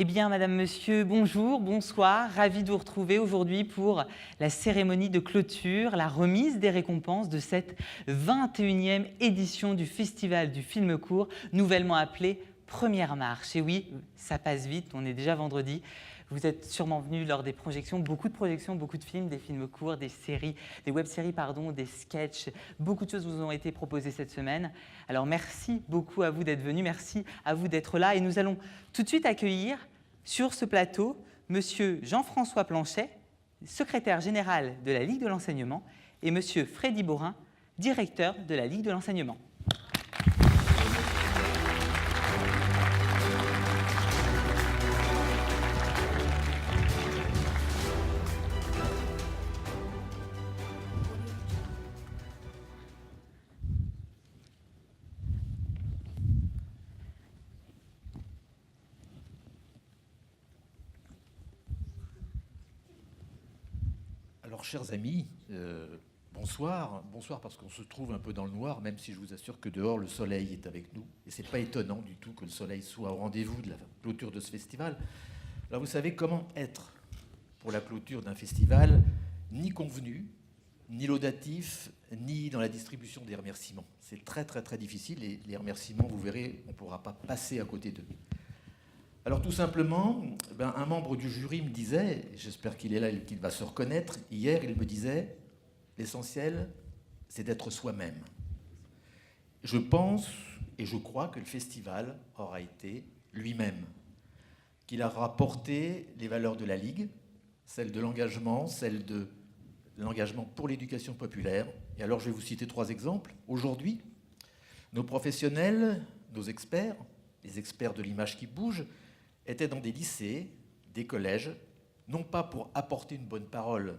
Eh bien, Madame, Monsieur, bonjour, bonsoir. Ravi de vous retrouver aujourd'hui pour la cérémonie de clôture, la remise des récompenses de cette 21e édition du Festival du film court, nouvellement appelé Première Marche. Et oui, ça passe vite, on est déjà vendredi. Vous êtes sûrement venus lors des projections, beaucoup de films, des films courts, des séries, des web-séries, pardon, des sketchs. Beaucoup de choses vous ont été proposées cette semaine. Alors merci beaucoup à vous d'être venus, merci à vous d'être là. Et nous allons tout de suite accueillir sur ce plateau Monsieur Jean-François Planchet, secrétaire général de la Ligue de l'enseignement, et Monsieur Freddy Borin, directeur de la Ligue de l'enseignement. Alors, chers amis, bonsoir. Bonsoir parce qu'on se trouve un peu dans le noir, même si je vous assure que dehors, le soleil est avec nous. Et c'est pas étonnant du tout que le soleil soit au rendez-vous de la clôture de ce festival. Alors, vous savez comment être pour la clôture d'un festival, ni convenu, ni laudatif, ni dans la distribution des remerciements. C'est très, très, très difficile. Et les remerciements, vous verrez, on ne pourra pas passer à côté d'eux. Alors tout simplement, un membre du jury me disait, j'espère qu'il est là et qu'il va se reconnaître, hier il me disait, l'essentiel c'est d'être soi-même. Je pense et je crois que le festival aura été lui-même, qu'il aura porté les valeurs de la Ligue, celle de l'engagement, celle de l'engagement pour l'éducation populaire. Et alors je vais vous citer 3 exemples. Aujourd'hui, nos professionnels, nos experts, les experts de l'image qui bouge, étaient dans des lycées, des collèges, non pas pour apporter une bonne parole,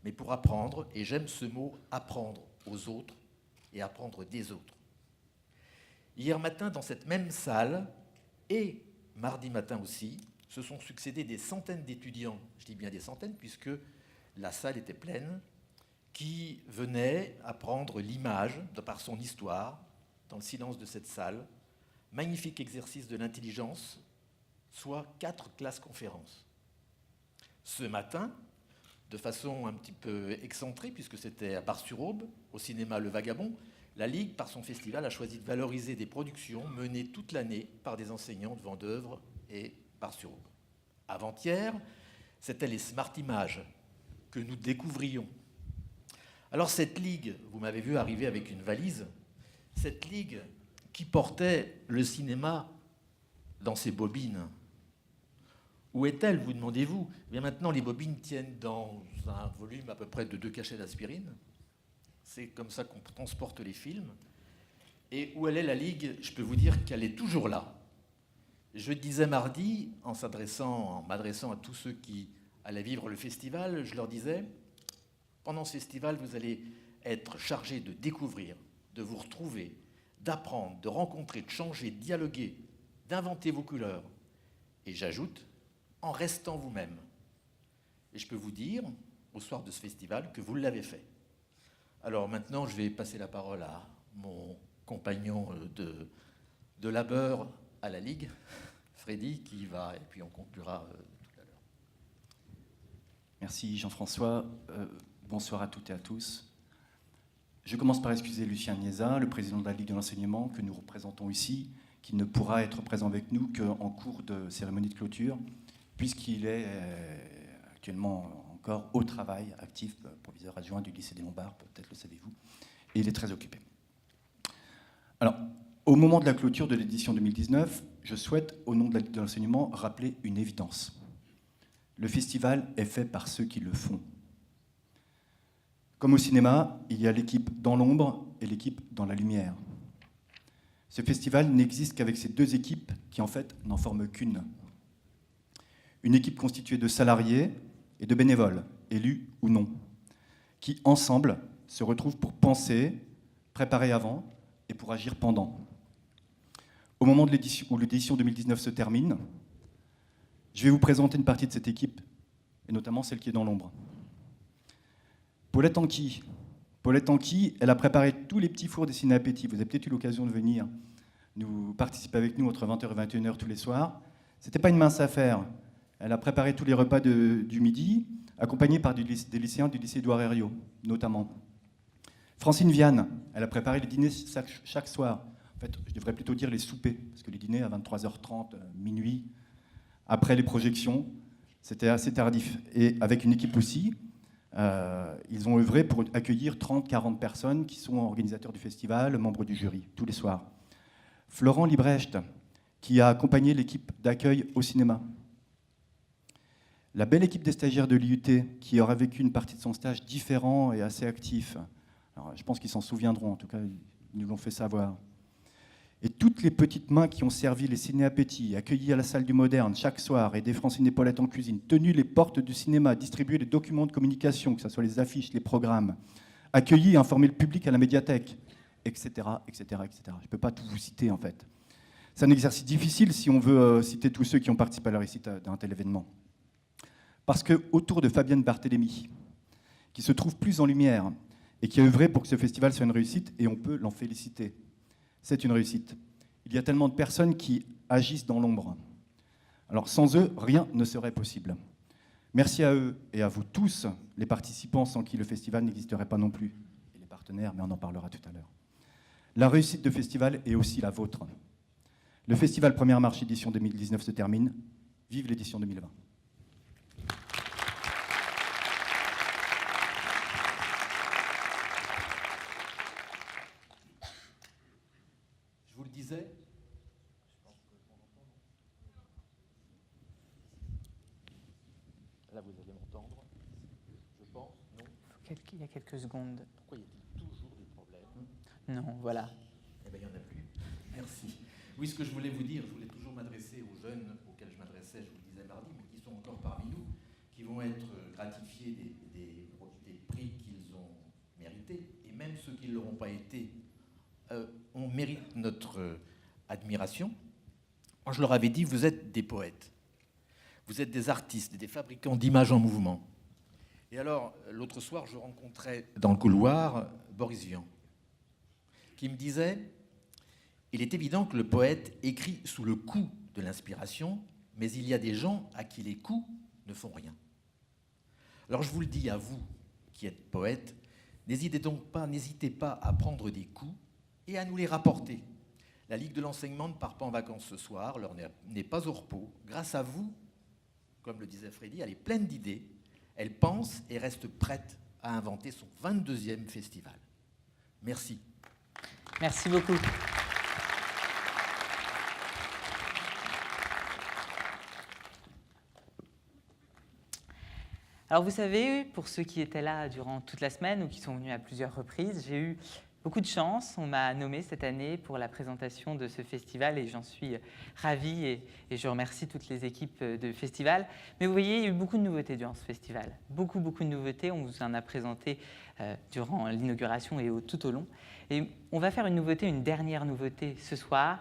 mais pour apprendre, et j'aime ce mot, apprendre aux autres et apprendre des autres. Hier matin, dans cette même salle, et mardi matin aussi, se sont succédés des centaines d'étudiants, je dis bien des centaines, puisque la salle était pleine, qui venaient apprendre l'image, par son histoire, dans le silence de cette salle. Magnifique exercice de l'intelligence, soit 4 classes conférences. Ce matin, de façon un petit peu excentrée, puisque c'était à Bar-sur-Aube, au cinéma Le Vagabond, la Ligue, par son festival, a choisi de valoriser des productions menées toute l'année par des enseignants de Vendeuvre et Bar-sur-Aube. Avant-hier, c'était les Smart Images que nous découvrions. Alors cette Ligue, vous m'avez vu arriver avec une valise, cette Ligue qui portait le cinéma dans ses bobines. Où est-elle, vous demandez-vous? Eh bien maintenant, les bobines tiennent dans un volume à peu près de 2 cachets d'aspirine. C'est comme ça qu'on transporte les films. Et où elle est, la Ligue? Je peux vous dire qu'elle est toujours là. Je disais mardi, en m'adressant à tous ceux qui allaient vivre le festival, je leur disais, pendant ce festival, vous allez être chargés de découvrir, de vous retrouver, d'apprendre, de rencontrer, de changer, de dialoguer, d'inventer vos couleurs. Et j'ajoute, en restant vous-même. Et je peux vous dire, au soir de ce festival, que vous l'avez fait. Alors maintenant, je vais passer la parole à mon compagnon de labeur à la Ligue, Freddy, qui va, et puis on conclura tout à l'heure. Merci Jean-François. Bonsoir à toutes et à tous. Je commence par excuser Lucien Niesa, le président de la Ligue de l'enseignement, que nous représentons ici, qui ne pourra être présent avec nous qu'en cours de cérémonie de clôture, puisqu'il est actuellement encore au travail, actif, proviseur adjoint du lycée des Lombards, peut-être le savez-vous, et il est très occupé. Alors, au moment de la clôture de l'édition 2019, je souhaite, au nom de la Ligue de l'enseignement, rappeler une évidence. Le festival est fait par ceux qui le font. Comme au cinéma, il y a l'équipe dans l'ombre et l'équipe dans la lumière. Ce festival n'existe qu'avec ces 2 équipes qui, en fait, n'en forment qu'une. Une équipe constituée de salariés et de bénévoles, élus ou non, qui, ensemble, se retrouvent pour penser, préparer avant et pour agir pendant. Au moment où l'édition 2019 se termine, je vais vous présenter une partie de cette équipe, et notamment celle qui est dans l'ombre. Paulette Anqui, elle a préparé tous les petits fours des ciné-appétit. Vous avez peut-être eu l'occasion de venir nous participer avec nous entre 20h et 21h tous les soirs. C'était pas une mince affaire. Elle a préparé tous les repas du midi, accompagnée par des lycéens du lycée Édouard Herriot, notamment. Francine Vianne, elle a préparé les dîners chaque soir. En fait, je devrais plutôt dire les soupers, parce que les dîners à 23h30, minuit, après les projections, c'était assez tardif. Et avec une équipe aussi, ils ont œuvré pour accueillir 30-40 personnes qui sont organisateurs du festival, membres du jury, tous les soirs. Florent Librecht, qui a accompagné l'équipe d'accueil au cinéma. La belle équipe des stagiaires de l'IUT, qui aura vécu une partie de son stage différent et assez actif. Alors, je pense qu'ils s'en souviendront, en tout cas, ils nous l'ont fait savoir. Et toutes les petites mains qui ont servi les ciné-appétits, accueilli à la salle du Moderne chaque soir, aidé Francine et Paulette en cuisine, tenu les portes du cinéma, distribué les documents de communication, que ce soit les affiches, les programmes, accueilli et informé le public à la médiathèque, etc., etc., etc. Je ne peux pas tout vous citer, en fait. C'est un exercice difficile si on veut citer tous ceux qui ont participé à la réussite d'un tel événement. Parce qu'autour de Fabienne Barthélémy, qui se trouve plus en lumière et qui a œuvré pour que ce festival soit une réussite, et on peut l'en féliciter, c'est une réussite. Il y a tellement de personnes qui agissent dans l'ombre. Alors sans eux, rien ne serait possible. Merci à eux et à vous tous, les participants sans qui le festival n'existerait pas non plus. Et les partenaires, mais on en parlera tout à l'heure. La réussite de festival est aussi la vôtre. Le festival Première Marche édition 2019 se termine. Vive l'édition 2020. Je vous le disais, là vous allez m'entendre, je pense, non? Il y a quelques secondes. Pourquoi y a-t-il toujours des problèmes? Non, voilà. Eh bien, il n'y en a plus. Merci. Oui, ce que je voulais vous dire, je voulais toujours m'adresser aux jeunes auxquels je m'adressais, je vous le disais mardi, mais qui sont encore parmi nous, qui vont être gratifiés des prix qu'ils ont mérités, et même ceux qui ne l'auront pas été, on mérite notre admiration. Moi, je leur avais dit, vous êtes des poètes, vous êtes des artistes, des fabricants d'images en mouvement. Et alors, l'autre soir, je rencontrais dans le couloir Boris Vian, qui me disait, il est évident que le poète écrit sous le coup de l'inspiration, mais il y a des gens à qui les coups ne font rien. Alors je vous le dis à vous qui êtes poète, n'hésitez pas à prendre des coups et à nous les rapporter. La Ligue de l'enseignement ne part pas en vacances ce soir, l'heure n'est pas au repos. Grâce à vous, comme le disait Freddy, elle est pleine d'idées, elle pense et reste prête à inventer son 22e festival. Merci. Merci beaucoup. Alors vous savez, pour ceux qui étaient là durant toute la semaine ou qui sont venus à plusieurs reprises, j'ai eu beaucoup de chance. On m'a nommé cette année pour la présentation de ce festival et j'en suis ravie et je remercie toutes les équipes de festival. Mais vous voyez, il y a eu beaucoup de nouveautés durant ce festival. Beaucoup de nouveautés. On vous en a présenté durant l'inauguration et tout au long. Et on va faire une dernière nouveauté ce soir.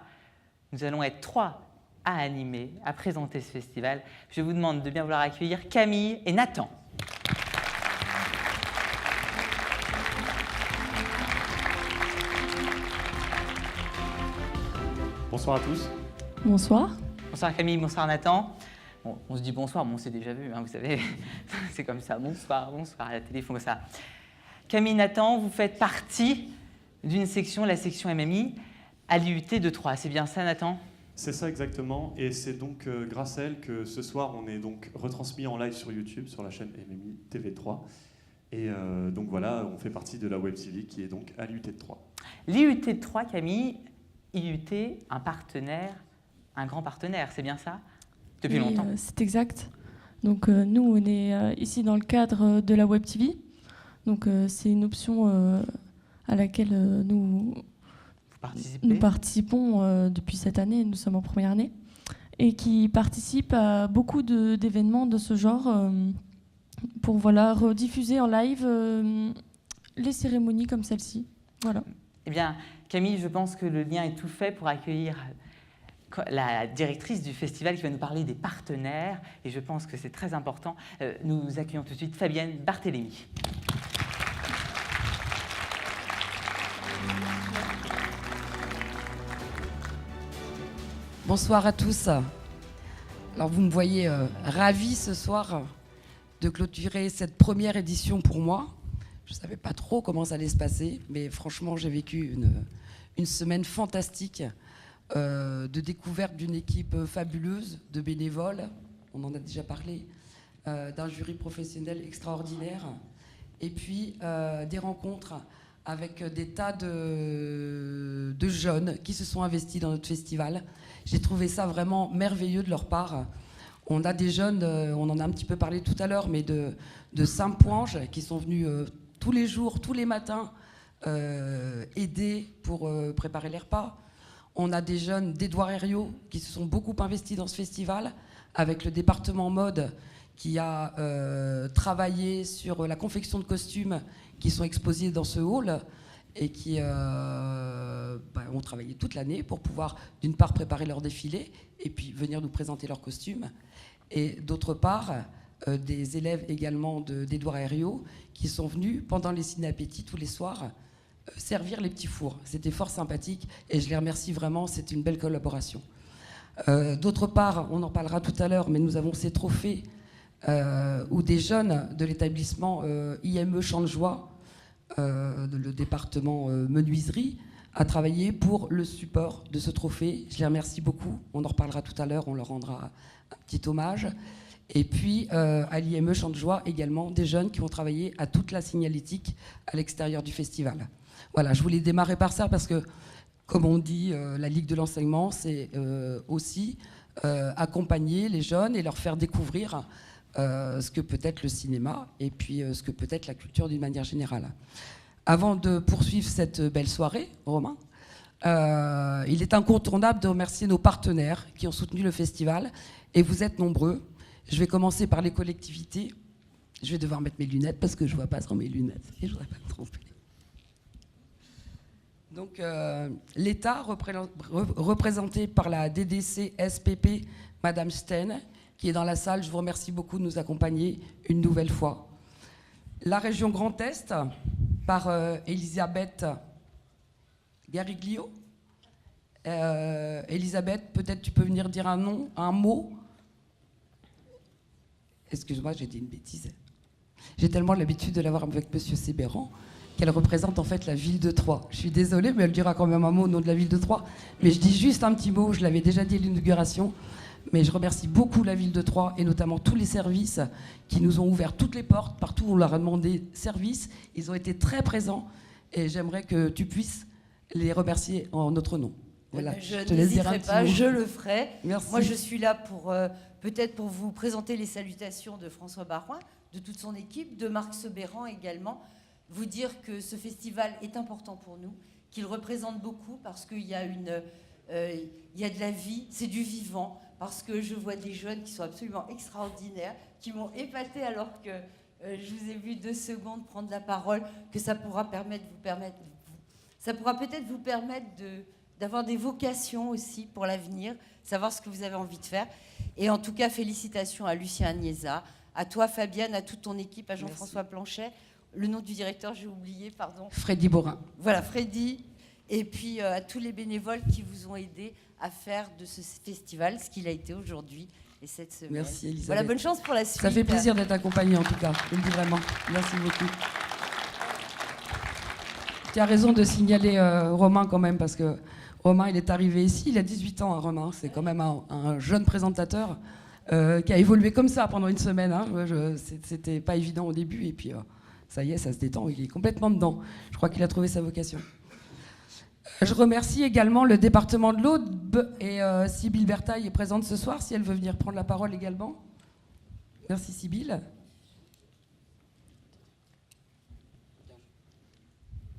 Nous allons être 3 à animer, à présenter ce festival. Je vous demande de bien vouloir accueillir Camille et Nathan. Bonsoir à tous. Bonsoir. Bonsoir Camille, bonsoir Nathan. Bon, on se dit bonsoir, mais on s'est déjà vu, hein, vous savez, c'est comme ça, bonsoir, à la télé, ils font comme ça. Camille, Nathan, vous faites partie d'une section, la section MMI, à l'IUT de Troyes. C'est bien ça, Nathan ? C'est ça exactement, et c'est donc grâce à elle que ce soir on est donc retransmis en live sur YouTube, sur la chaîne MMI TV3. Et donc voilà, on fait partie de la Web TV qui est donc à l'IUT de Troyes. L'IUT de Troyes, Camille, IUT, un partenaire, un grand partenaire, c'est bien ça ? Depuis longtemps. C'est exact. Donc nous, on est ici dans le cadre de la Web TV. Donc c'est une option à laquelle nous participons depuis cette année. Nous sommes en première année. Et qui participe à beaucoup d'événements de ce genre pour rediffuser en live les cérémonies comme celle-ci. Voilà. Eh bien, Camille, je pense que le lien est tout fait pour accueillir la directrice du festival qui va nous parler des partenaires. Et je pense que c'est très important. Nous accueillons tout de suite Fabienne Barthélémy. Bonsoir à tous. Alors vous me voyez ravie ce soir de clôturer cette première édition pour moi. Je ne savais pas trop comment ça allait se passer, mais franchement j'ai vécu une semaine fantastique de découverte d'une équipe fabuleuse, de bénévoles, on en a déjà parlé, d'un jury professionnel extraordinaire, et puis des rencontres avec des tas de jeunes qui se sont investis dans notre festival. J'ai trouvé ça vraiment merveilleux de leur part. On a des jeunes, on en a un petit peu parlé tout à l'heure, mais de Saint-Poinge qui sont venus tous les jours, tous les matins, aider pour préparer les repas. On a des jeunes d'Édouard Herriot qui se sont beaucoup investis dans ce festival, avec le département mode qui a travaillé sur la confection de costumes qui sont exposés dans ce hall et qui ont travaillé toute l'année pour pouvoir, d'une part, préparer leur défilé et puis venir nous présenter leurs costumes. Et d'autre part, des élèves également d'Édouard Herriot qui sont venus, pendant les ciné-appétits, tous les soirs, servir les petits fours. C'était fort sympathique et je les remercie vraiment, c'est une belle collaboration. D'autre part, on en parlera tout à l'heure, mais nous avons ces trophées où des jeunes de l'établissement IME Champ de Joie, le département menuiserie, a travaillé pour le support de ce trophée. Je les remercie beaucoup. On en reparlera tout à l'heure, on leur rendra un petit hommage. Et puis, à l'IME Champ de Joie, également, des jeunes qui ont travaillé à toute la signalétique à l'extérieur du festival. Voilà, je voulais démarrer par ça parce que, comme on dit, la Ligue de l'enseignement, c'est aussi accompagner les jeunes et leur faire découvrir ce que peut être le cinéma et puis ce que peut être la culture d'une manière générale. Avant de poursuivre cette belle soirée, Romain, il est incontournable de remercier nos partenaires qui ont soutenu le festival, et vous êtes nombreux. Je vais commencer par les collectivités. Je vais devoir mettre mes lunettes parce que je ne vois pas sans mes lunettes et je ne voudrais pas me tromper. Donc l'État, représenté par la DDC SPP, Madame Sten, qui est dans la salle, je vous remercie beaucoup de nous accompagner une nouvelle fois. La région Grand Est, par Elisabeth Gariglio. Elisabeth, peut-être tu peux venir dire un mot. Excuse-moi, j'ai dit une bêtise. J'ai tellement l'habitude de l'avoir avec Monsieur Sébéran qu'elle représente en fait la ville de Troyes. Je suis désolée, mais elle dira quand même un mot au nom de la ville de Troyes. Mais je dis juste un petit mot, je l'avais déjà dit à l'inauguration. Mais je remercie beaucoup la ville de Troyes et notamment tous les services qui nous ont ouvert toutes les portes. Partout où on leur a demandé service, ils ont été très présents et j'aimerais que tu puisses les remercier en notre nom. Voilà, je n'hésiterai pas, je le ferai. Merci. Moi, je suis là pour peut-être pour vous présenter les salutations de François Barouin, de toute son équipe, de Marc Sebéran également. Vous dire que ce festival est important pour nous, qu'il représente beaucoup parce qu'il y a il y a de la vie, c'est du vivant, parce que je vois des jeunes qui sont absolument extraordinaires, qui m'ont épatée alors que je vous ai vu 2 secondes prendre la parole, que ça pourra peut-être vous permettre d'avoir des vocations aussi pour l'avenir, savoir ce que vous avez envie de faire. Et en tout cas, félicitations à Lucien Agnesa, à toi Fabienne, à toute ton équipe, à Jean-François Planchet. Le nom du directeur, j'ai oublié, pardon. Freddy Borin. Voilà, Freddy. Et puis à tous les bénévoles qui vous ont aidés à faire de ce festival ce qu'il a été aujourd'hui et cette semaine. Merci Elisabeth. Voilà, bonne chance pour la suite. Ça fait plaisir d'être accompagnée en tout cas, je le dis vraiment. Merci beaucoup. Tu as raison de signaler Romain quand même, parce que Romain, il est arrivé ici, il a 18 ans, hein, Romain. C'est quand même un jeune présentateur qui a évolué comme ça pendant une semaine. Hein. C'était pas évident au début et puis ça y est, ça se détend, il est complètement dedans. Je crois qu'il a trouvé sa vocation. Je remercie également le département de l'Aude et Sybille Bertaille est présente ce soir, si elle veut venir prendre la parole également. Merci Sybille.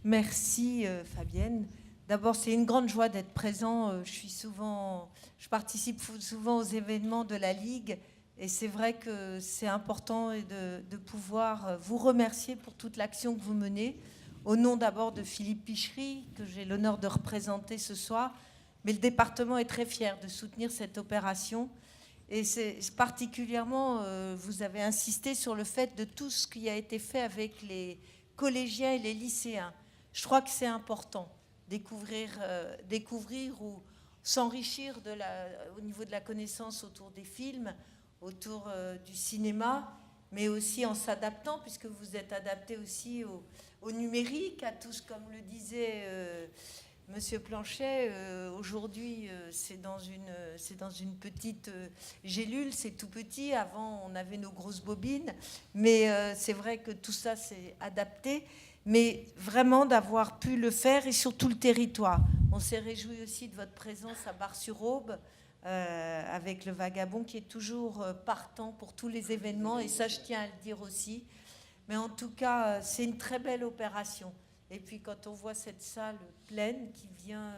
Merci Fabienne. D'abord, c'est une grande joie d'être présent. Je participe souvent aux événements de la Ligue et c'est vrai que c'est important de pouvoir vous remercier pour toute l'action que vous menez. Au nom d'abord de Philippe Pichery, que j'ai l'honneur de représenter ce soir, mais le département est très fier de soutenir cette opération. Et c'est particulièrement, vous avez insisté sur le fait de tout ce qui a été fait avec les collégiens et les lycéens. Je crois que c'est important découvrir ou s'enrichir au niveau de la connaissance autour des films, autour du cinéma, mais aussi en s'adaptant, puisque vous êtes adapté aussi au numérique, à tous, comme le disait Monsieur Planchet, aujourd'hui c'est dans une petite gélule, c'est tout petit. Avant on avait nos grosses bobines, mais c'est vrai que tout ça s'est adapté. Mais vraiment d'avoir pu le faire et sur tout le territoire. On s'est réjoui aussi de votre présence à Bar-sur-Aube avec le Vagabond qui est toujours partant pour tous les événements, et ça je tiens à le dire aussi. Mais en tout cas, c'est une très belle opération. Et puis quand on voit cette salle pleine qui vient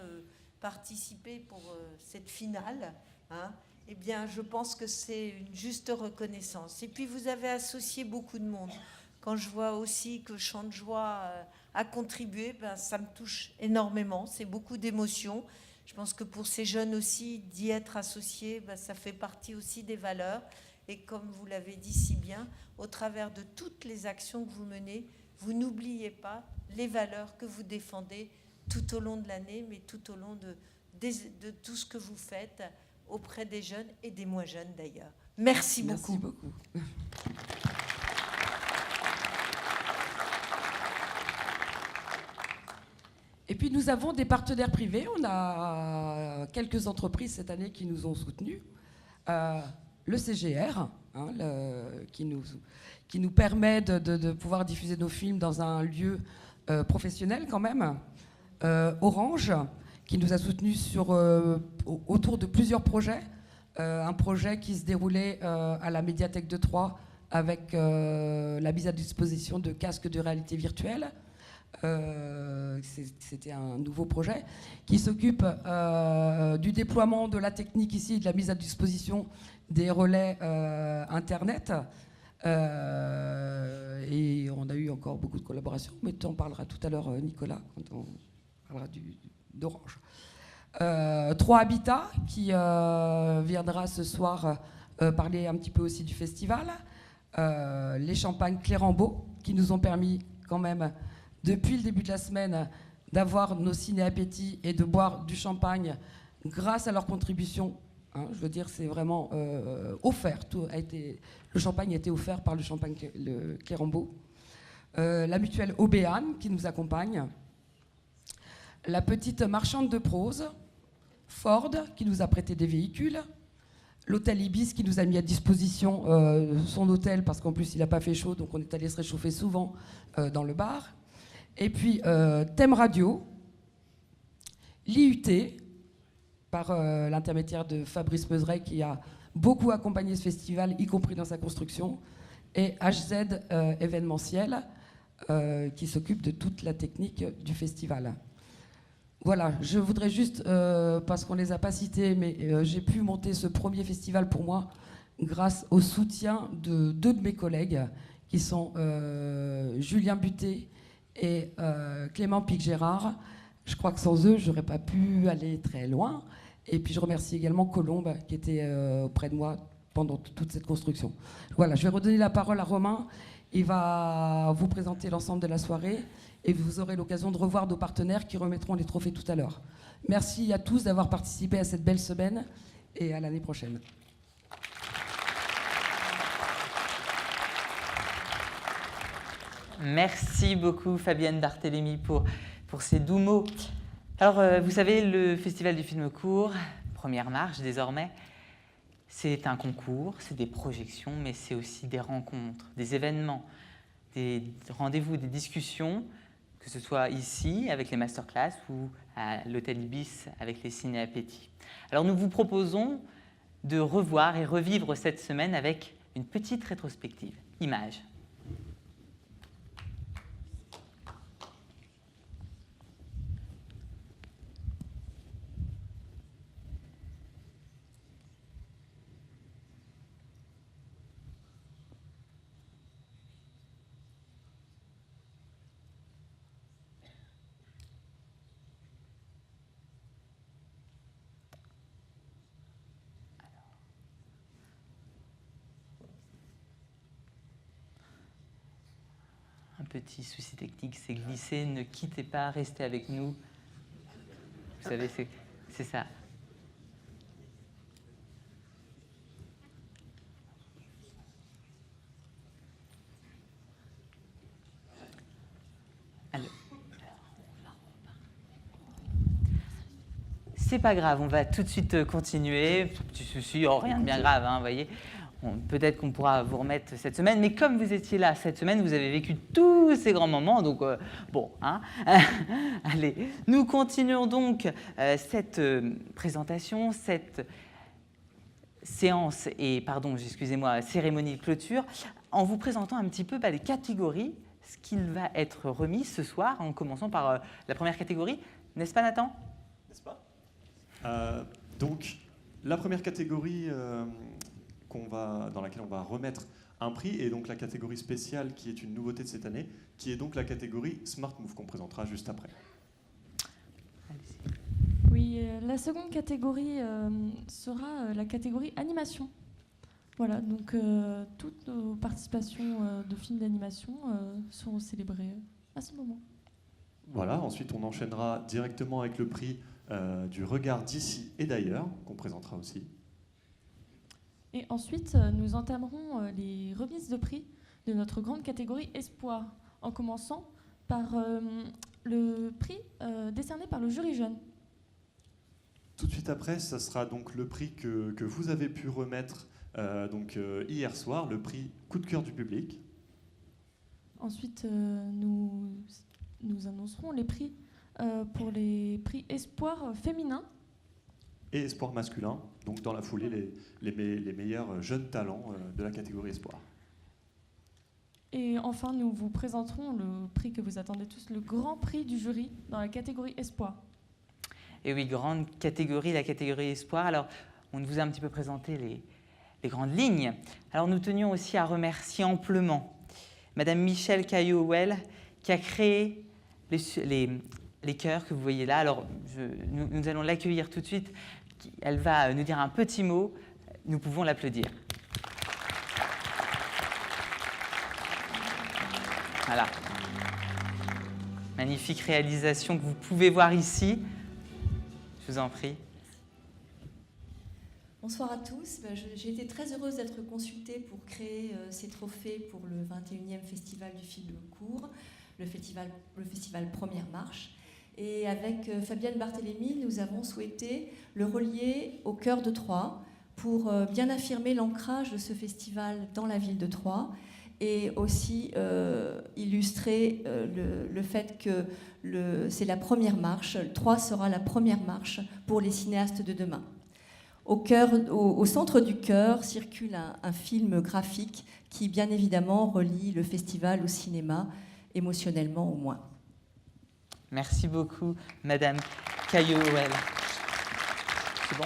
participer pour cette finale, hein, eh bien je pense que c'est une juste reconnaissance. Et puis vous avez associé beaucoup de monde. Quand je vois aussi que Chant de Joie a contribué, ben, ça me touche énormément. C'est beaucoup d'émotions. Je pense que pour ces jeunes aussi, d'y être associés, ben, ça fait partie aussi des valeurs. Et comme vous l'avez dit si bien, au travers de toutes les actions que vous menez, vous n'oubliez pas les valeurs que vous défendez tout au long de l'année, mais tout au long de tout ce que vous faites auprès des jeunes et des moins jeunes d'ailleurs. Merci beaucoup. Merci beaucoup. Et puis nous avons des partenaires privés. On a quelques entreprises cette année qui nous ont soutenus. Le CGR, hein, qui nous permet de pouvoir diffuser nos films dans un lieu professionnel quand même. Orange, qui nous a soutenus autour de plusieurs projets. Un projet qui se déroulait à la médiathèque de Troyes avec la mise à disposition de casques de réalité virtuelle. C'était un nouveau projet qui s'occupe du déploiement de la technique ici, de la mise à disposition des relais Internet. Et on a eu encore beaucoup de collaborations, mais tu en parleras tout à l'heure, Nicolas, quand on parlera d'Orange. 3 Habitat, qui viendra ce soir parler un petit peu aussi du festival. Les champagnes Clérambault, qui nous ont permis quand même, depuis le début de la semaine, d'avoir nos ciné-appétits et de boire du champagne grâce à leur contribution. Hein, je veux dire, c'est vraiment offert. Le champagne a été offert par le champagne Clérambault. La mutuelle Aubéane, qui nous accompagne. La petite marchande de prose, Ford, qui nous a prêté des véhicules. L'hôtel Ibis, qui nous a mis à disposition son hôtel, parce qu'en plus, il n'a pas fait chaud, donc on est allé se réchauffer souvent dans le bar. Et puis, Thème Radio, l'IUT, par l'intermédiaire de Fabrice Meuseret, qui a beaucoup accompagné ce festival, y compris dans sa construction, et HZ événementiel, qui s'occupe de toute la technique du festival. Voilà, je voudrais juste, parce qu'on ne les a pas cités, mais j'ai pu monter ce premier festival pour moi grâce au soutien de 2 de mes collègues, qui sont Julien Buté et Clément Pic-Gérard. Je crois que sans eux, je n'aurais pas pu aller très loin. Et puis je remercie également Colombe, qui était auprès de moi pendant toute cette construction. Voilà, je vais redonner la parole à Romain. Il va vous présenter l'ensemble de la soirée et vous aurez l'occasion de revoir nos partenaires qui remettront les trophées tout à l'heure. Merci à tous d'avoir participé à cette belle semaine et à l'année prochaine. Merci beaucoup Fabienne Barthélémy pour ces doux mots. Alors, vous savez, le Festival du film court, Première Marche désormais, c'est un concours, c'est des projections, mais c'est aussi des rencontres, des événements, des rendez-vous, des discussions, que ce soit ici avec les masterclass ou à l'hôtel Ibis avec les ciné-appétits. Alors nous vous proposons de revoir et revivre cette semaine avec une petite rétrospective. Images. Petit souci technique, c'est glissé, ne quittez pas, restez avec nous. Vous savez, c'est ça. C'est pas grave, on va tout de suite continuer. Petit souci, oh, rien de bien grave, hein, vous voyez. Peut-être qu'on pourra vous remettre cette semaine, mais comme vous étiez là cette semaine, vous avez vécu tous ces grands moments, donc bon, hein. Allez, nous continuons donc cette présentation, cette séance et, pardon, excusez-moi, cérémonie de clôture, en vous présentant un petit peu les catégories, ce qu'il va être remis ce soir, en commençant par la première catégorie, n'est-ce pas Nathan? N'est-ce pas? Donc, la première catégorie dans laquelle on va remettre un prix est donc la catégorie spéciale qui est une nouveauté de cette année, qui est donc la catégorie Smart Move qu'on présentera juste après. Oui, la seconde catégorie sera la catégorie animation. Voilà, donc toutes nos participations de films d'animation seront célébrées à ce moment. Voilà, ensuite on enchaînera directement avec le prix du regard d'ici et d'ailleurs, qu'on présentera aussi. Et ensuite, nous entamerons les remises de prix de notre grande catégorie Espoir, en commençant par le prix décerné par le jury jeune. Tout de suite après, ça sera donc le prix que vous avez pu remettre hier soir, le prix coup de cœur du public. Ensuite, nous annoncerons les prix pour les prix Espoir féminin. Et espoir masculin, donc dans la foulée, les meilleurs jeunes talents de la catégorie espoir. Et enfin, nous vous présenterons le prix que vous attendez tous, le grand prix du jury dans la catégorie espoir. Et oui, grande catégorie, la catégorie espoir. Alors, on vous a un petit peu présenté les grandes lignes. Alors, nous tenions aussi à remercier amplement Madame Michelle Caillot-Well qui a créé les chœurs que vous voyez là. Alors, nous allons l'accueillir tout de suite. Elle va nous dire un petit mot. Nous pouvons l'applaudir. Voilà. Magnifique réalisation que vous pouvez voir ici. Je vous en prie. Bonsoir à tous. J'ai été très heureuse d'être consultée pour créer ces trophées pour le 21e Festival du film court, le festival Première Marche. Et avec Fabienne Barthélémy, nous avons souhaité le relier au cœur de Troyes pour bien affirmer l'ancrage de ce festival dans la ville de Troyes et aussi illustrer le fait que c'est la première marche. Troyes sera la première marche pour les cinéastes de demain. Au centre du cœur circule un film graphique qui, bien évidemment, relie le festival au cinéma, émotionnellement au moins. Merci beaucoup, Madame Caillot-Well. C'est bon?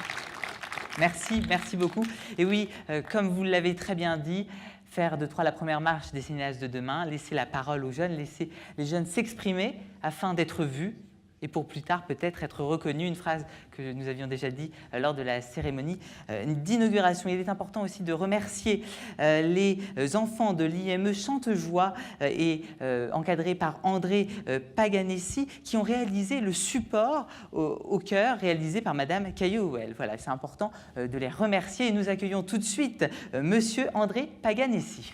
Merci beaucoup. Et oui, comme vous l'avez très bien dit, faire de Troyes la première marche des cinéastes de demain, laisser la parole aux jeunes, laisser les jeunes s'exprimer afin d'être vus et pour plus tard peut-être être reconnus. Une phrase que nous avions déjà dit lors de la cérémonie d'inauguration. Il est important aussi de remercier les enfants de l'IME Chantejoie et encadrés par André Paganessi qui ont réalisé le support au cœur réalisé par Madame Caillot-Well. Voilà, c'est important de les remercier et nous accueillons tout de suite Monsieur André Paganessi.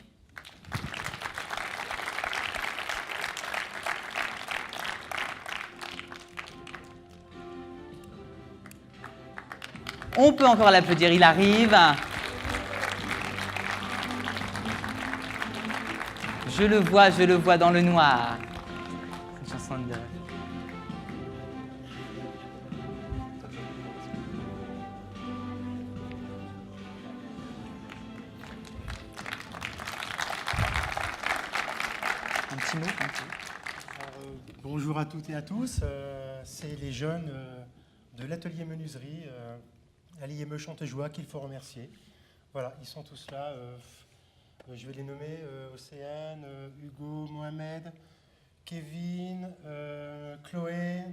On peut encore l'applaudir, il arrive. Je le vois dans le noir. C'est une chanson de... Un petit mot. Bonjour à toutes et à tous. C'est les jeunes de l'atelier menuiserie à l'IME Chantejoie qu'il faut remercier. Voilà, ils sont tous là. Je vais les nommer, Océane, Hugo, Mohamed, Kevin, Chloé,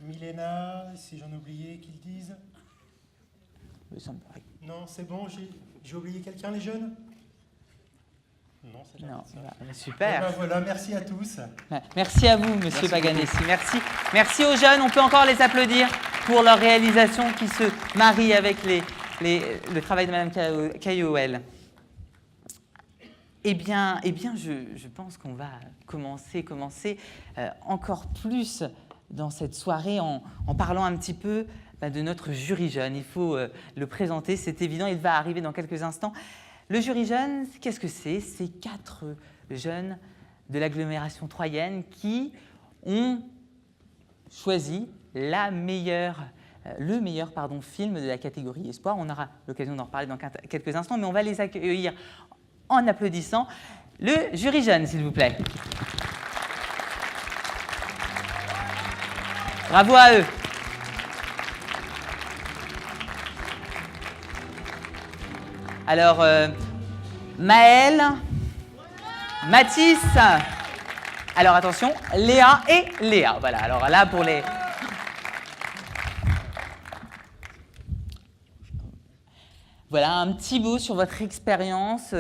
Milena, si j'en ai oublié, qu'ils disent. Non, c'est bon, j'ai oublié quelqu'un, les jeunes? Non, c'est Non, ça. super. Ben voilà, merci à tous. Merci à vous, Monsieur Paganessi. Merci aux jeunes. On peut encore les applaudir pour leur réalisation qui se marie avec le travail de Madame Caillot-Well. Eh bien, je pense qu'on va commencer encore plus dans cette soirée en parlant un petit peu de notre jury jeune. Il faut le présenter, c'est évident, il va arriver dans quelques instants. Le jury jeune, qu'est-ce que c'est? C'est 4 jeunes de l'agglomération troyenne qui ont choisi le meilleur film de la catégorie Espoir. On aura l'occasion d'en reparler dans quelques instants, mais on va les accueillir en applaudissant. Le jury jeune, s'il vous plaît. Bravo à eux. Alors, Maëlle, Mathis, alors attention, Léa et Léa. Voilà, alors là pour les... Voilà, un petit mot sur votre expérience.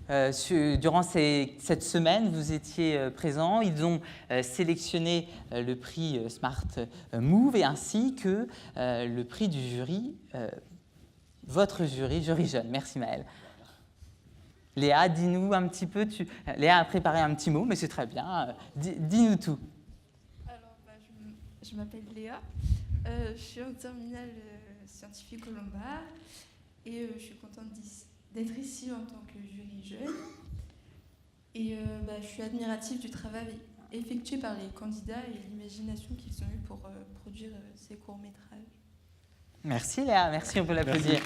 Durant cette semaine, vous étiez présents. Ils ont sélectionné le prix Smart Move et ainsi que le prix du jury, votre jury jeune. Merci Maëlle. Léa, dis-nous un petit peu. Léa a préparé un petit mot, mais c'est très bien. Dis-nous tout. Alors, je m'appelle Léa. Je suis en terminale scientifique au Lombard et je suis contente d'être ici en tant que jury jeune. Et je suis admirative du travail effectué par les candidats et l'imagination qu'ils ont eue pour produire ces courts-métrages. Merci Léa, merci, on peut l'applaudir.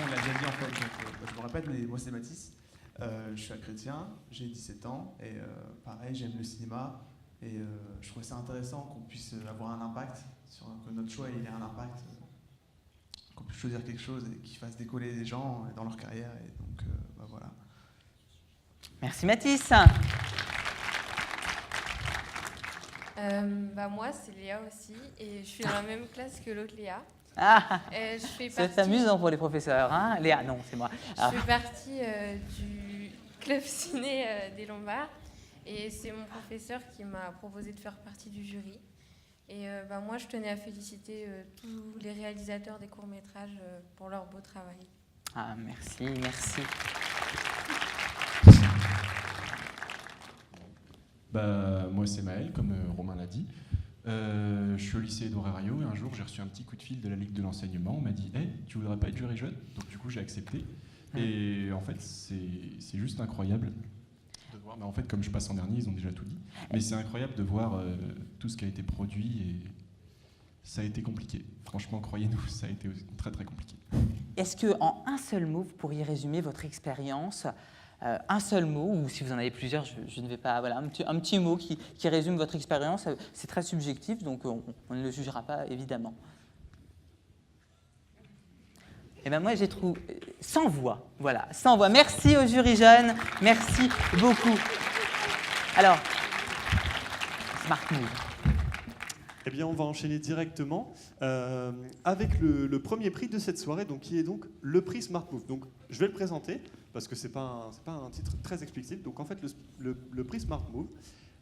On l'a déjà dit en fait, donc, je me répète, mais moi c'est Mathis. Je suis un chrétien, j'ai 17 ans et pareil, j'aime le cinéma et je trouvais ça intéressant qu'on puisse avoir un impact, que notre choix il ait un impact, qu'on puisse choisir quelque chose et qui fasse décoller des gens dans leur carrière. Et donc voilà. Merci Mathis. Moi c'est Léa aussi et je suis dans la même classe que l'autre Léa. C'est amusant pour les professeurs, hein? Léa, non, c'est moi. Je fais partie du club ciné des Lombards et c'est mon professeur qui m'a proposé de faire partie du jury. Et moi, je tenais à féliciter tous les réalisateurs des courts-métrages pour leur beau travail. Ah, merci, merci. Moi, c'est Maël, comme Romain l'a dit. Je suis au lycée Édouard Herriot et un jour j'ai reçu un petit coup de fil de la Ligue de l'enseignement. On m'a dit hey, tu voudrais pas être jury jeune? Donc du coup j'ai accepté. Et en fait c'est juste incroyable de voir. En fait comme je passe en dernier, ils ont déjà tout dit. Mais c'est incroyable de voir tout ce qui a été produit et ça a été compliqué. Franchement, croyez-nous, ça a été très très compliqué. Est-ce qu'en un seul mot, vous pourriez résumer votre expérience? Un seul mot, ou si vous en avez plusieurs, je ne vais pas... Voilà, un petit mot qui résume votre expérience. C'est très subjectif, donc on ne le jugera pas, évidemment. Et moi, j'ai trouvé... Sans voix, voilà, sans voix. Merci au jury jeune, merci beaucoup. Alors, Smart Move. Eh bien, on va enchaîner directement avec le premier prix de cette soirée, donc, qui est donc le prix Smart Move. Donc, je vais le présenter, parce que ce n'est pas un titre très explicite. Donc, en fait, le prix Smart Move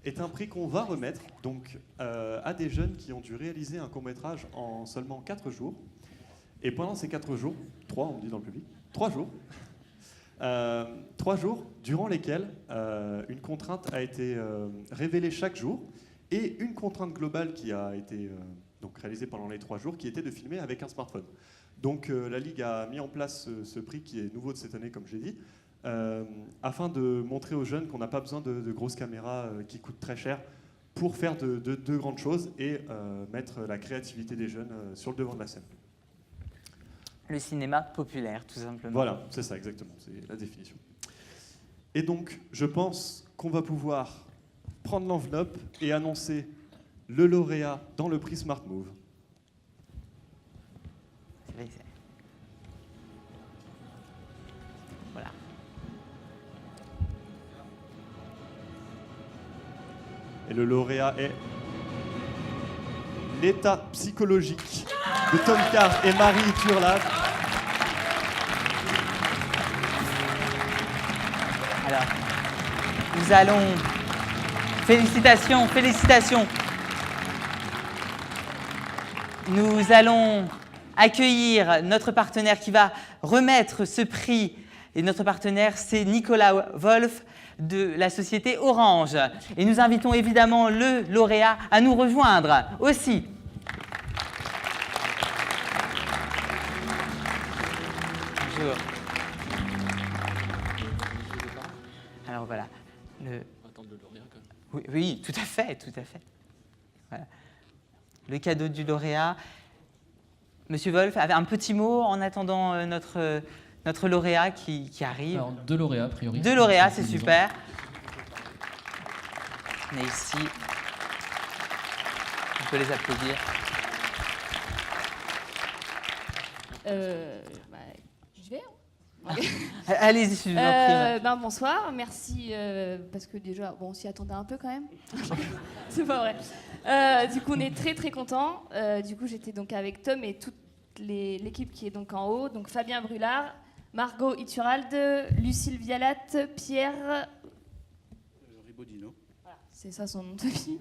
est un prix qu'on va remettre donc, à des jeunes qui ont dû réaliser un court-métrage en seulement 4 jours. Et pendant ces 4 jours, 3, on me dit dans le public, 3 jours, 3 jours durant lesquels une contrainte a été révélée chaque jour, et une contrainte globale qui a été donc réalisée pendant les 3 jours, qui était de filmer avec un smartphone. Donc la Ligue a mis en place ce prix qui est nouveau de cette année, comme j'ai dit, afin de montrer aux jeunes qu'on n'a pas besoin de grosses caméras qui coûtent très cher pour faire de grandes choses et mettre la créativité des jeunes sur le devant de la scène. Le cinéma populaire, tout simplement. Voilà, c'est ça, exactement, c'est la définition. Et donc, je pense qu'on va pouvoir prendre l'enveloppe et annoncer le lauréat dans le prix Smart Move. Voilà. Et le lauréat est l'état psychologique de Tom Carr et Marie Turlat. Alors, nous allons... Félicitations, félicitations. Nous allons accueillir notre partenaire qui va remettre ce prix. Et notre partenaire, c'est Nicolas Wolf de la société Orange. Et nous invitons évidemment le lauréat à nous rejoindre aussi. sûr. Alors voilà. On va attendre le lauréat quand même. Oui, oui, tout à fait, tout à fait. Voilà. Le cadeau du lauréat. Monsieur Wolf avait un petit mot en attendant notre lauréat qui arrive. Alors, 2 lauréats, a priori. 2 lauréats, c'est super. On est ici. On peut les applaudir. Je vais. Allez-y, je vous en prie. Bonsoir, merci parce que déjà, on s'y attendait un peu quand même. C'est pas vrai. Du coup, on est très très contents. Du coup, j'étais donc avec Tom et toute l'équipe qui est donc en haut. Donc Fabien Brulard, Margot Ituralde, Lucille Vialat, Pierre Ribodino. Voilà, c'est ça son nom de famille.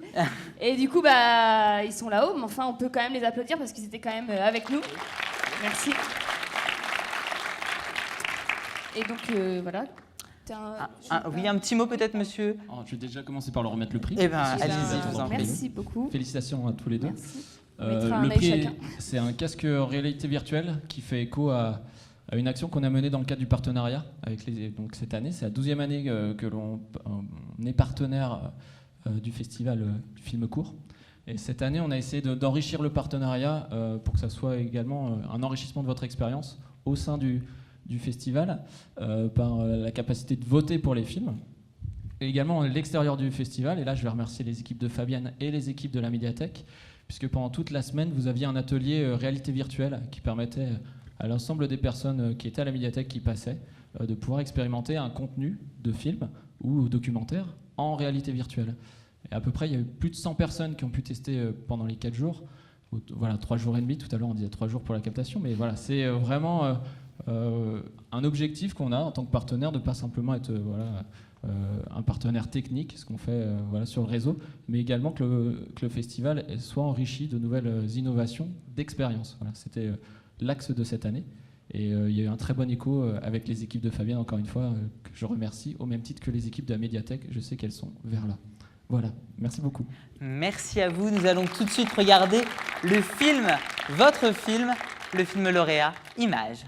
Et du coup, ils sont là-haut, mais enfin, on peut quand même les applaudir parce qu'ils étaient quand même avec nous. Merci. Et donc, voilà. Oui, un petit mot peut-être, monsieur. Je vais déjà commencer par leur remettre le prix. Eh bien, allez-y, je vous en prie. Merci beaucoup. Félicitations à tous les deux. Merci. On mettra un le œil prix, chacun. c'est un casque réalité virtuelle qui fait écho à une action qu'on a menée dans le cadre du partenariat avec donc cette année. C'est la 12e année que l'on est partenaire du festival du film court. Et cette année, on a essayé d'enrichir le partenariat pour que ça soit également un enrichissement de votre expérience au sein du festival par la capacité de voter pour les films. Et également à l'extérieur du festival. Et là, je vais remercier les équipes de Fabienne et les équipes de la médiathèque, puisque pendant toute la semaine, vous aviez un atelier réalité virtuelle qui permettait à l'ensemble des personnes qui étaient à la médiathèque qui passaient de pouvoir expérimenter un contenu de film ou documentaire en réalité virtuelle. Et à peu près, il y a eu plus de 100 personnes qui ont pu tester pendant les 4 jours. Voilà, 3 jours et demi. Tout à l'heure, on disait 3 jours pour la captation. Mais voilà, c'est vraiment un objectif qu'on a en tant que partenaire, de ne pas simplement être un partenaire technique, ce qu'on fait sur le réseau, mais également que le festival soit enrichi de nouvelles innovations d'expérience. Voilà, c'était l'axe de cette année. Et il y a eu un très bon écho avec les équipes de Fabien, encore une fois, que je remercie, au même titre que les équipes de la médiathèque. Je sais qu'elles sont vers là. Voilà, merci beaucoup. Merci à vous. Nous allons tout de suite regarder le film, votre film, le film lauréat, Images.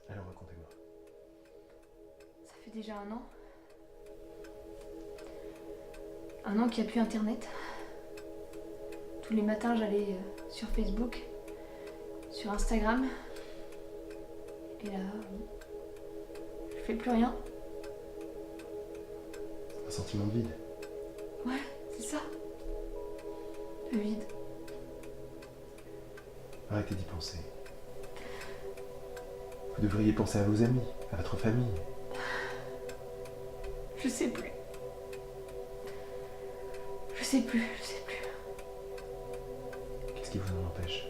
Alors racontez-moi. Ça fait déjà 1 an. 1 an qu'il n'y a plus Internet. Tous les matins, j'allais sur Facebook, sur Instagram. Et là, je fais plus rien. Un sentiment de vide. Ouais, c'est ça. Le vide. Arrêtez d'y penser. Vous devriez penser à vos amis, à votre famille. Je sais plus. Je sais plus. Qu'est-ce qui vous en empêche?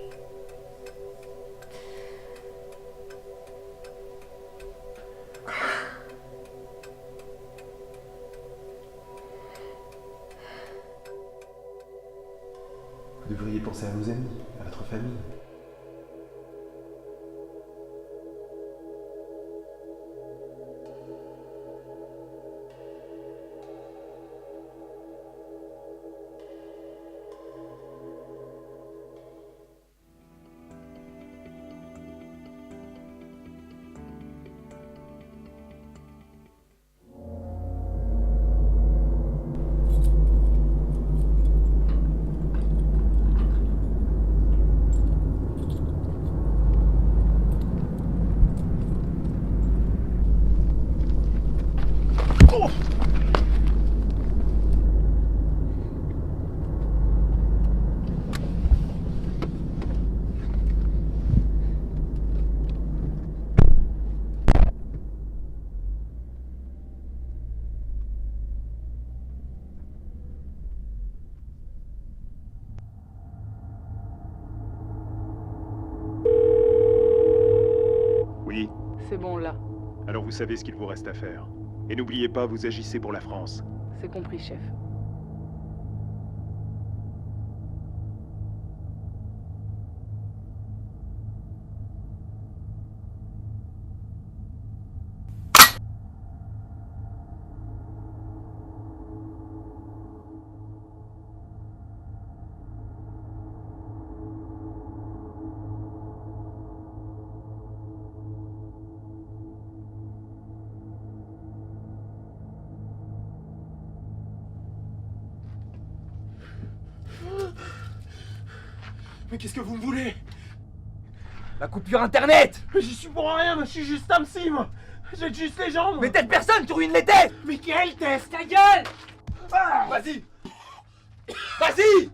Vous devriez penser à vos amis, à votre famille. Oui, C'est bon, là. alors vous savez ce qu'il vous reste à faire. Et n'oubliez pas, vous agissez pour la France. C'est compris, chef. Mais qu'est-ce que vous me voulez? La coupure internet! Mais j'y suis pour rien, mais je suis juste un psy, moi. J'ai juste les jambes. Mais t'aides personne, tu ruines les tests! Mais quel test? Ta gueule! Vas-y! Vas-y!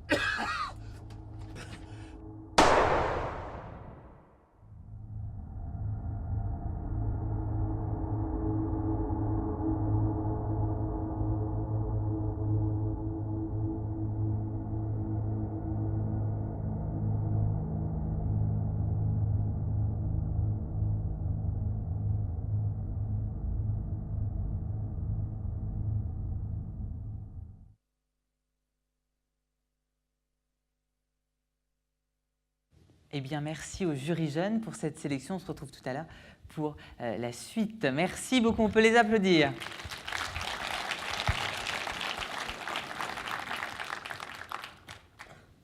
Eh bien, merci aux jurys jeunes pour cette sélection. On se retrouve tout à l'heure pour la suite. Merci beaucoup, on peut les applaudir.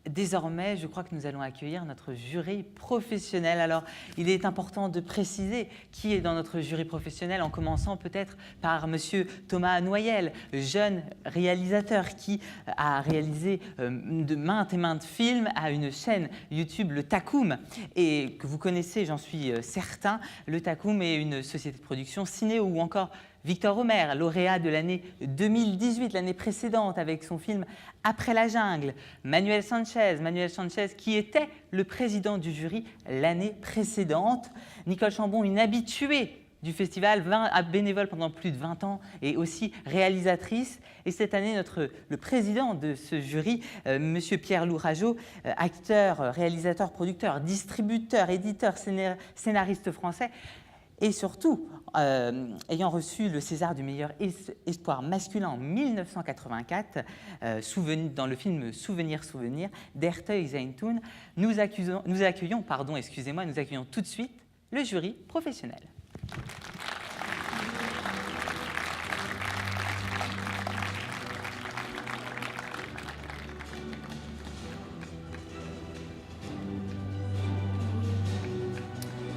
Désormais, je crois que nous allons accueillir notre jury professionnel. Alors, il est important de préciser qui est dans notre jury professionnel, en commençant peut-être par Monsieur Thomas Noyel, jeune réalisateur qui a réalisé de maintes et maintes films à une chaîne YouTube, le Takoum, et que vous connaissez, j'en suis certain. Le Takoum est une société de production ciné, ou encore Victor Homer, lauréat de l'année 2018, l'année précédente, avec son film Après la jungle. Manuel Sanchez qui était le président du jury l'année précédente. Nicole Chambon, une habituée du festival, bénévole pendant plus de 20 ans et aussi réalisatrice. Et cette année, le président de ce jury, Monsieur Pierre Lourageau, acteur, réalisateur, producteur, distributeur, éditeur, scénariste français, et surtout, ayant reçu le César du meilleur espoir masculin en 1984, dans le film Souvenir d'Erteuil Zeintoun, nous accueillons tout de suite le jury professionnel.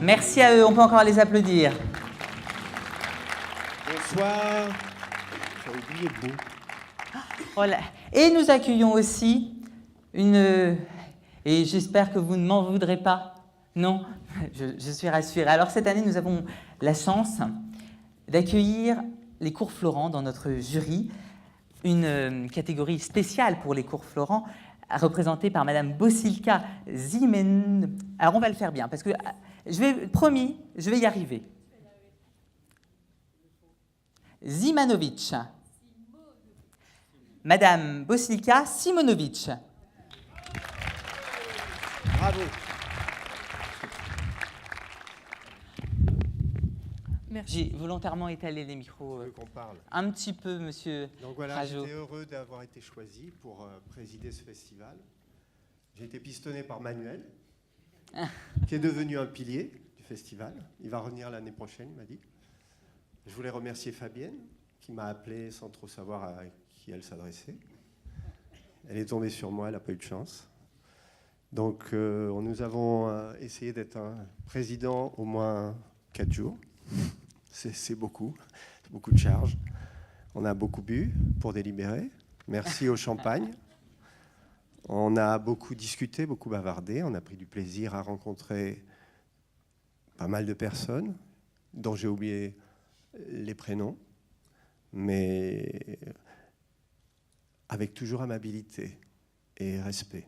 Merci à eux, on peut encore les applaudir. Bonsoir. J'ai oublié le mot. Voilà. Et nous accueillons aussi et j'espère que vous ne m'en voudrez pas, non, je suis rassurée. Alors cette année, nous avons la chance d'accueillir les cours Florent dans notre jury, une catégorie spéciale pour les cours Florent, représentée par Madame Bosilka Zimen. Alors on va le faire bien, parce que promis, je vais y arriver. Zimanovic. Madame Bosilka Simonovic. Bravo. J'ai volontairement étalé les micros un petit peu, monsieur Donc voilà, Rageau. j'étais heureux d'avoir été choisi pour présider ce festival. J'ai été pistonné par Manuel, qui est devenu un pilier du festival. Il va revenir l'année prochaine, il m'a dit. Je voulais remercier Fabienne, qui m'a appelé sans trop savoir à qui elle s'adressait. Elle est tombée sur moi, elle n'a pas eu de chance. Donc nous avons essayé d'être un président au moins 4 jours. C'est beaucoup de charges. On a beaucoup bu pour délibérer. Merci au champagne. On a beaucoup discuté, beaucoup bavardé. On a pris du plaisir à rencontrer pas mal de personnes dont j'ai oublié les prénoms. mais avec toujours amabilité et respect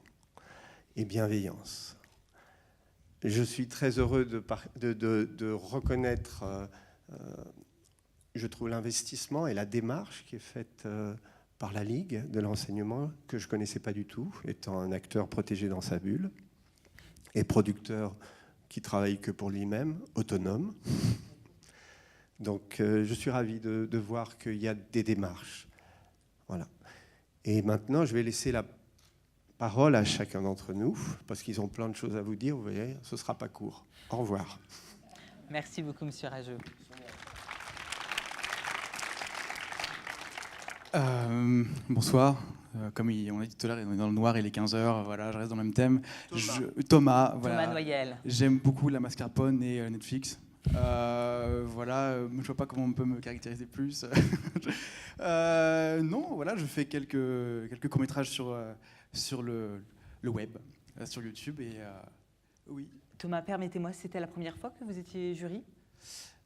et bienveillance. Je suis très heureux de reconnaître, je trouve, l'investissement et la démarche qui est faite par la Ligue de l'enseignement, que je ne connaissais pas du tout, étant un acteur protégé dans sa bulle, et producteur qui travaille que pour lui-même, autonome. Donc je suis ravi de voir qu'il y a des démarches. Voilà. Et maintenant, je vais laisser la parole à chacun d'entre nous, parce qu'ils ont plein de choses à vous dire, vous voyez, ce ne sera pas court. Au revoir. Merci beaucoup, Monsieur Rageux. Bonsoir. Comme on a dit tout à l'heure, on est dans le noir, il est 15h, voilà, je reste dans le même thème. Thomas, voilà. Thomas Noyel. J'aime beaucoup la mascarpone et Netflix. Voilà, je ne vois pas comment on peut me caractériser plus. Non, voilà, je fais quelques courts-métrages sur le web, sur YouTube. Et, oui. Thomas, permettez-moi, c'était la première fois que vous étiez jury ?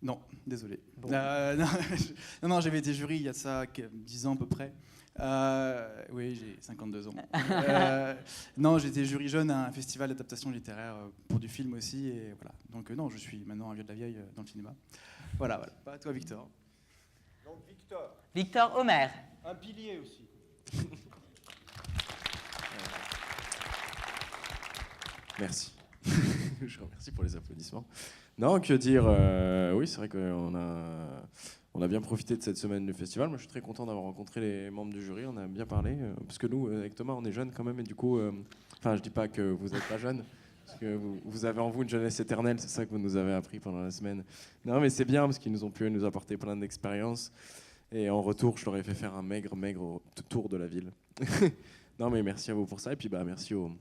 Non, désolé. Bon. Non, j'avais été jury il y a ça 10 ans à peu près. Oui, j'ai 52 ans. Non, j'étais jury jeune à un festival d'adaptation littéraire pour du film aussi. Et voilà. Donc non, je suis maintenant un vieux de la vieille dans le cinéma. Voilà. Pas à toi, Victor. Donc Victor. Victor Omer. Un pilier aussi. Merci. Je remercie pour les applaudissements. Non, que dire, oui, c'est vrai qu'on a bien profité de cette semaine du festival. Moi, je suis très content d'avoir rencontré les membres du jury. On a bien parlé. Parce que nous, avec Thomas, on est jeunes quand même. Et du coup, enfin, je dis pas que vous n'êtes pas jeunes. Parce que vous avez en vous une jeunesse éternelle. C'est ça que vous nous avez appris pendant la semaine. Non, mais c'est bien parce qu'ils nous ont pu nous apporter plein d'expériences. Et en retour, je leur ai fait faire un maigre tour de la ville. Non, mais merci à vous pour ça. Et puis, merci au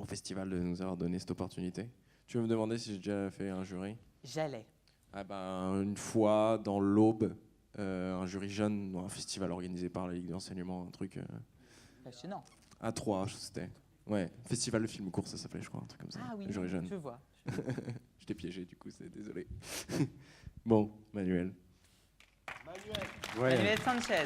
festival de nous avoir donné cette opportunité. Tu veux me demander si j'ai déjà fait un jury ? J'allais. Une fois, dans l'Aube, un jury jeune dans un festival organisé par la Ligue d'enseignement, un truc... Passionnant. À 3, c'était. Ouais, festival de film court, ça s'appelait, je crois, un truc comme ça. Ah oui, jury jeune. je vois. Je t'ai piégé, du coup, désolé. Bon, Manuel. Manuel Sanchez.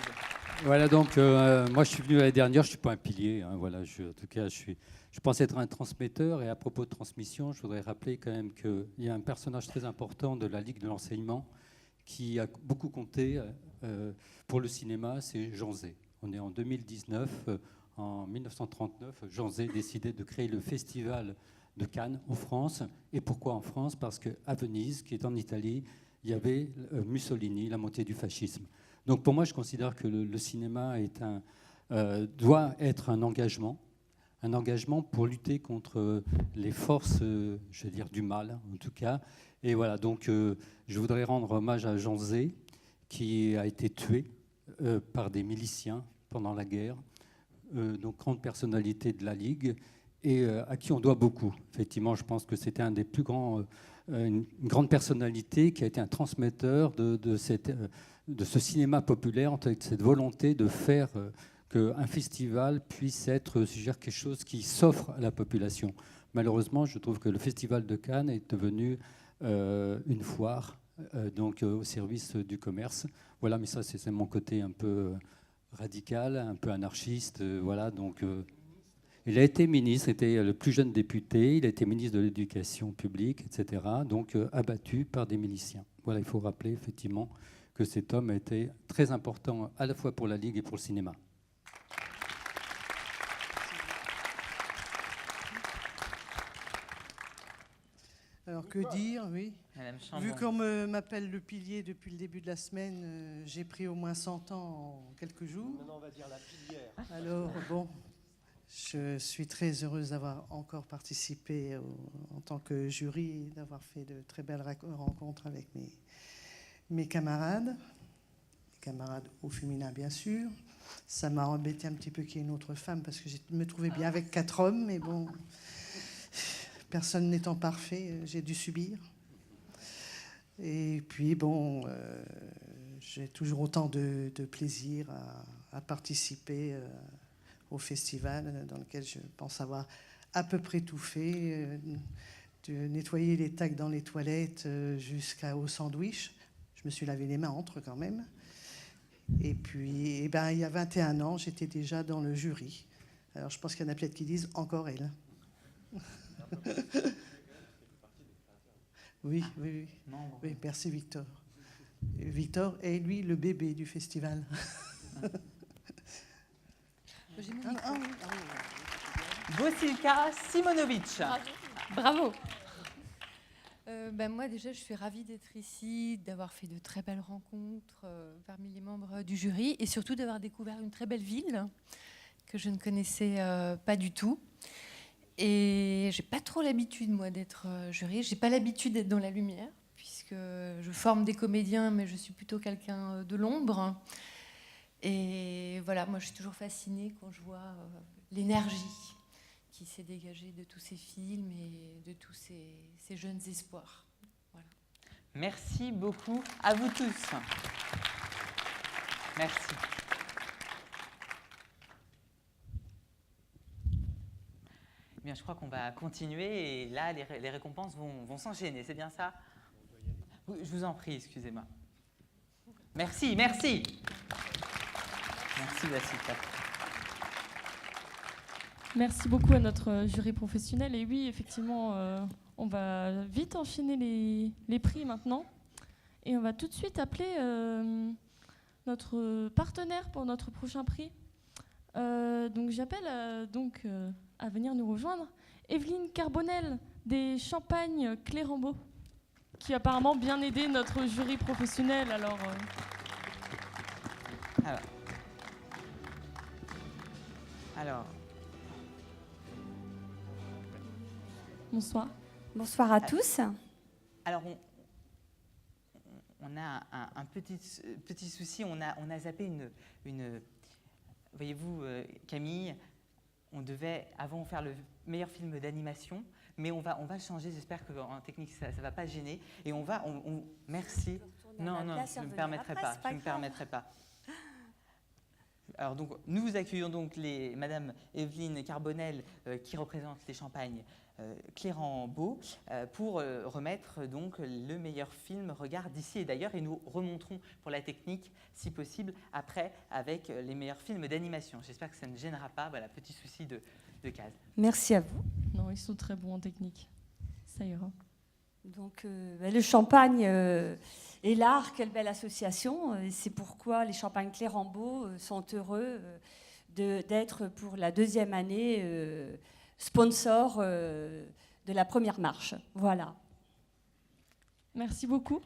Voilà, donc moi je suis venu l'année dernière, je ne suis pas un pilier, hein, voilà, en tout cas je pense être un transmetteur, et à propos de transmission, je voudrais rappeler quand même qu'il y a un personnage très important de la Ligue de l'enseignement qui a beaucoup compté pour le cinéma, c'est Jean Zay. On est en 2019, en 1939, Jean Zay décidait de créer le festival de Cannes en France. Et pourquoi en France ? Parce qu'à Venise, qui est en Italie, il y avait Mussolini, la montée du fascisme. Donc pour moi, je considère que le cinéma doit être un engagement pour lutter contre les forces, je veux dire, du mal, en tout cas. Et voilà, donc je voudrais rendre hommage à Jean Zay, qui a été tué par des miliciens pendant la guerre, donc grande personnalité de la Ligue, et à qui on doit beaucoup. Effectivement, je pense que c'était un des plus grands, une grande personnalité qui a été un transmetteur de ce cinéma populaire, avec cette volonté de faire qu'un festival puisse être quelque chose qui s'offre à la population. Malheureusement, je trouve que le Festival de Cannes est devenu une foire, donc au service du commerce. Voilà, mais ça, c'est mon côté un peu radical, un peu anarchiste. Voilà, donc il a été ministre, était le plus jeune député, il a été ministre de l'Éducation publique, etc. Donc abattu par des miliciens. Voilà, il faut rappeler effectivement que cet homme a été très important à la fois pour la Ligue et pour le cinéma. Alors que dire, oui. Vu qu'on m'appelle le pilier depuis le début de la semaine, j'ai pris au moins 100 ans en quelques jours. Maintenant, on va dire la pilière. Alors, bon, je suis très heureuse d'avoir encore participé en tant que jury, d'avoir fait de très belles rencontres avec mes camarades au féminin, bien sûr. Ça m'a embêté un petit peu qu'il y ait une autre femme, parce que je me trouvais bien avec 4 hommes, mais bon... Personne n'étant parfait, j'ai dû subir. Et puis, bon, j'ai toujours autant de plaisir à participer au festival, dans lequel je pense avoir à peu près tout fait, de nettoyer les tacs dans les toilettes jusqu'au sandwich. Je me suis lavé les mains entre quand même. Et puis, il y a 21 ans, j'étais déjà dans le jury. Alors, je pense qu'il y en a peut-être qui disent encore elle. Oui, oui, oui. Oui, merci Victor. Victor est, lui, le bébé du festival. Vosilka Simonovic. Bravo. Moi déjà je suis ravie d'être ici, d'avoir fait de très belles rencontres parmi les membres du jury et surtout d'avoir découvert une très belle ville que je ne connaissais pas du tout. Et j'ai pas trop l'habitude moi d'être jury, j'ai pas l'habitude d'être dans la lumière puisque je forme des comédiens mais je suis plutôt quelqu'un de l'ombre. Et voilà, moi je suis toujours fascinée quand je vois l'énergie qui s'est dégagée de tous ces films et de tous ces jeunes espoirs. Voilà. Merci beaucoup à vous tous. Merci. Eh bien, je crois qu'on va continuer et là, les récompenses vont s'enchaîner, c'est bien ça? Oui, je vous en prie, excusez-moi. Merci, merci. Merci, Vasilka. Merci beaucoup à notre jury professionnel. Et oui, effectivement, on va vite enchaîner les prix maintenant. Et on va tout de suite appeler notre partenaire pour notre prochain prix. Donc j'appelle à venir nous rejoindre Evelyne Carbonel des Champagnes Clérambault, qui a apparemment bien aidé notre jury professionnel. Alors. Bonsoir. Bonsoir à tous. Alors, on a un petit souci. On a zappé une voyez-vous, Camille, on devait avant faire le meilleur film d'animation, mais on va changer. J'espère qu'en technique, ça ne va pas gêner. Et merci. Non, je ne me permettrai pas. Je ne me permettrai pas. Alors donc, nous accueillons donc Madame Evelyne Carbonel qui représente les Champagnes Clérambault pour remettre donc le meilleur film Regard d'ici et d'ailleurs, et nous remonterons pour la technique si possible après avec les meilleurs films d'animation. J'espère que ça ne gênera pas. Voilà, petit souci de case. Merci à vous. Non, ils sont très bons en technique. Ça ira. Donc le Champagne et l'art, quelle belle association. C'est pourquoi les Champagnes Clérambault sont heureux d'être pour la deuxième année sponsor de la première marche. Voilà. Merci beaucoup.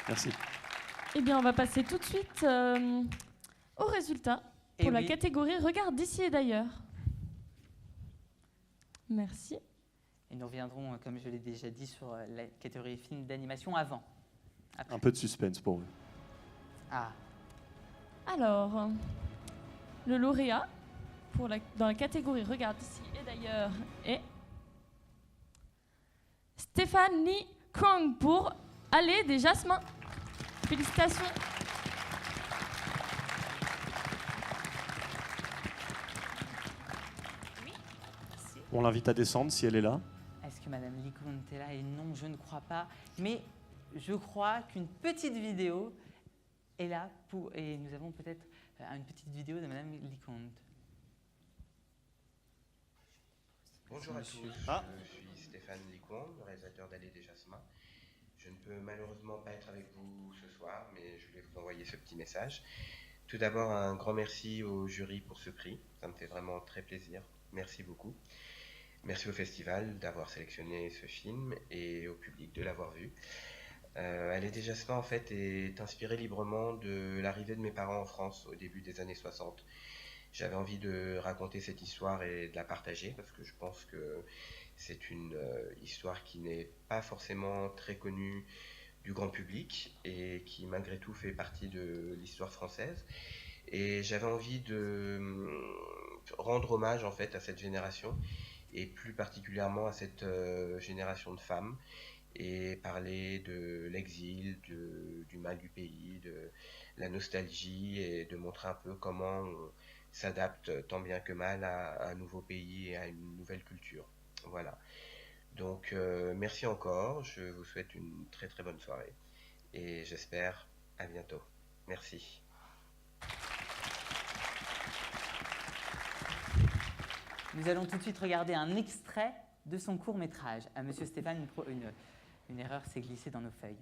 Merci. Eh bien, on va passer tout de suite aux résultats pour la catégorie Regard d'ici et d'ailleurs. Merci. Et nous reviendrons, comme je l'ai déjà dit, sur la catégorie film d'animation après. Un peu de suspense pour vous. Ah. Alors, le lauréat dans la catégorie Regard d'ici et d'ailleurs est Stéphanie Kong pour Allée des Jasmins. Félicitations. On l'invite à descendre si elle est là. Est-ce que Madame Licomte est là? Et non, je ne crois pas. Mais je crois qu'une petite vidéo est là et nous avons peut-être une petite vidéo de Madame Licomte. Bonjour à tous, je suis Stéphane Licomte, le réalisateur d'Allée des Jasmins. Je ne peux malheureusement pas être avec vous ce soir, mais je voulais vous envoyer ce petit message. Tout d'abord, un grand merci au jury pour ce prix, ça me fait vraiment très plaisir, merci beaucoup. Merci au festival d'avoir sélectionné ce film et au public de l'avoir vu. Allée des Jasmins en fait est inspirée librement de l'arrivée de mes parents en France au début des années 60. J'avais envie de raconter cette histoire et de la partager parce que je pense que c'est une histoire qui n'est pas forcément très connue du grand public et qui malgré tout fait partie de l'histoire française. Et j'avais envie de rendre hommage en fait à cette génération et plus particulièrement à cette génération de femmes et parler de l'exil, du mal du pays, de la nostalgie et de montrer un peu comment on s'adapte tant bien que mal à un nouveau pays et à une nouvelle culture. Voilà. Donc merci encore, je vous souhaite une très très bonne soirée et j'espère À bientôt. Merci. Nous allons tout de suite regarder un extrait de son court-métrage. À Monsieur Stéphane, une erreur s'est glissée dans nos feuilles.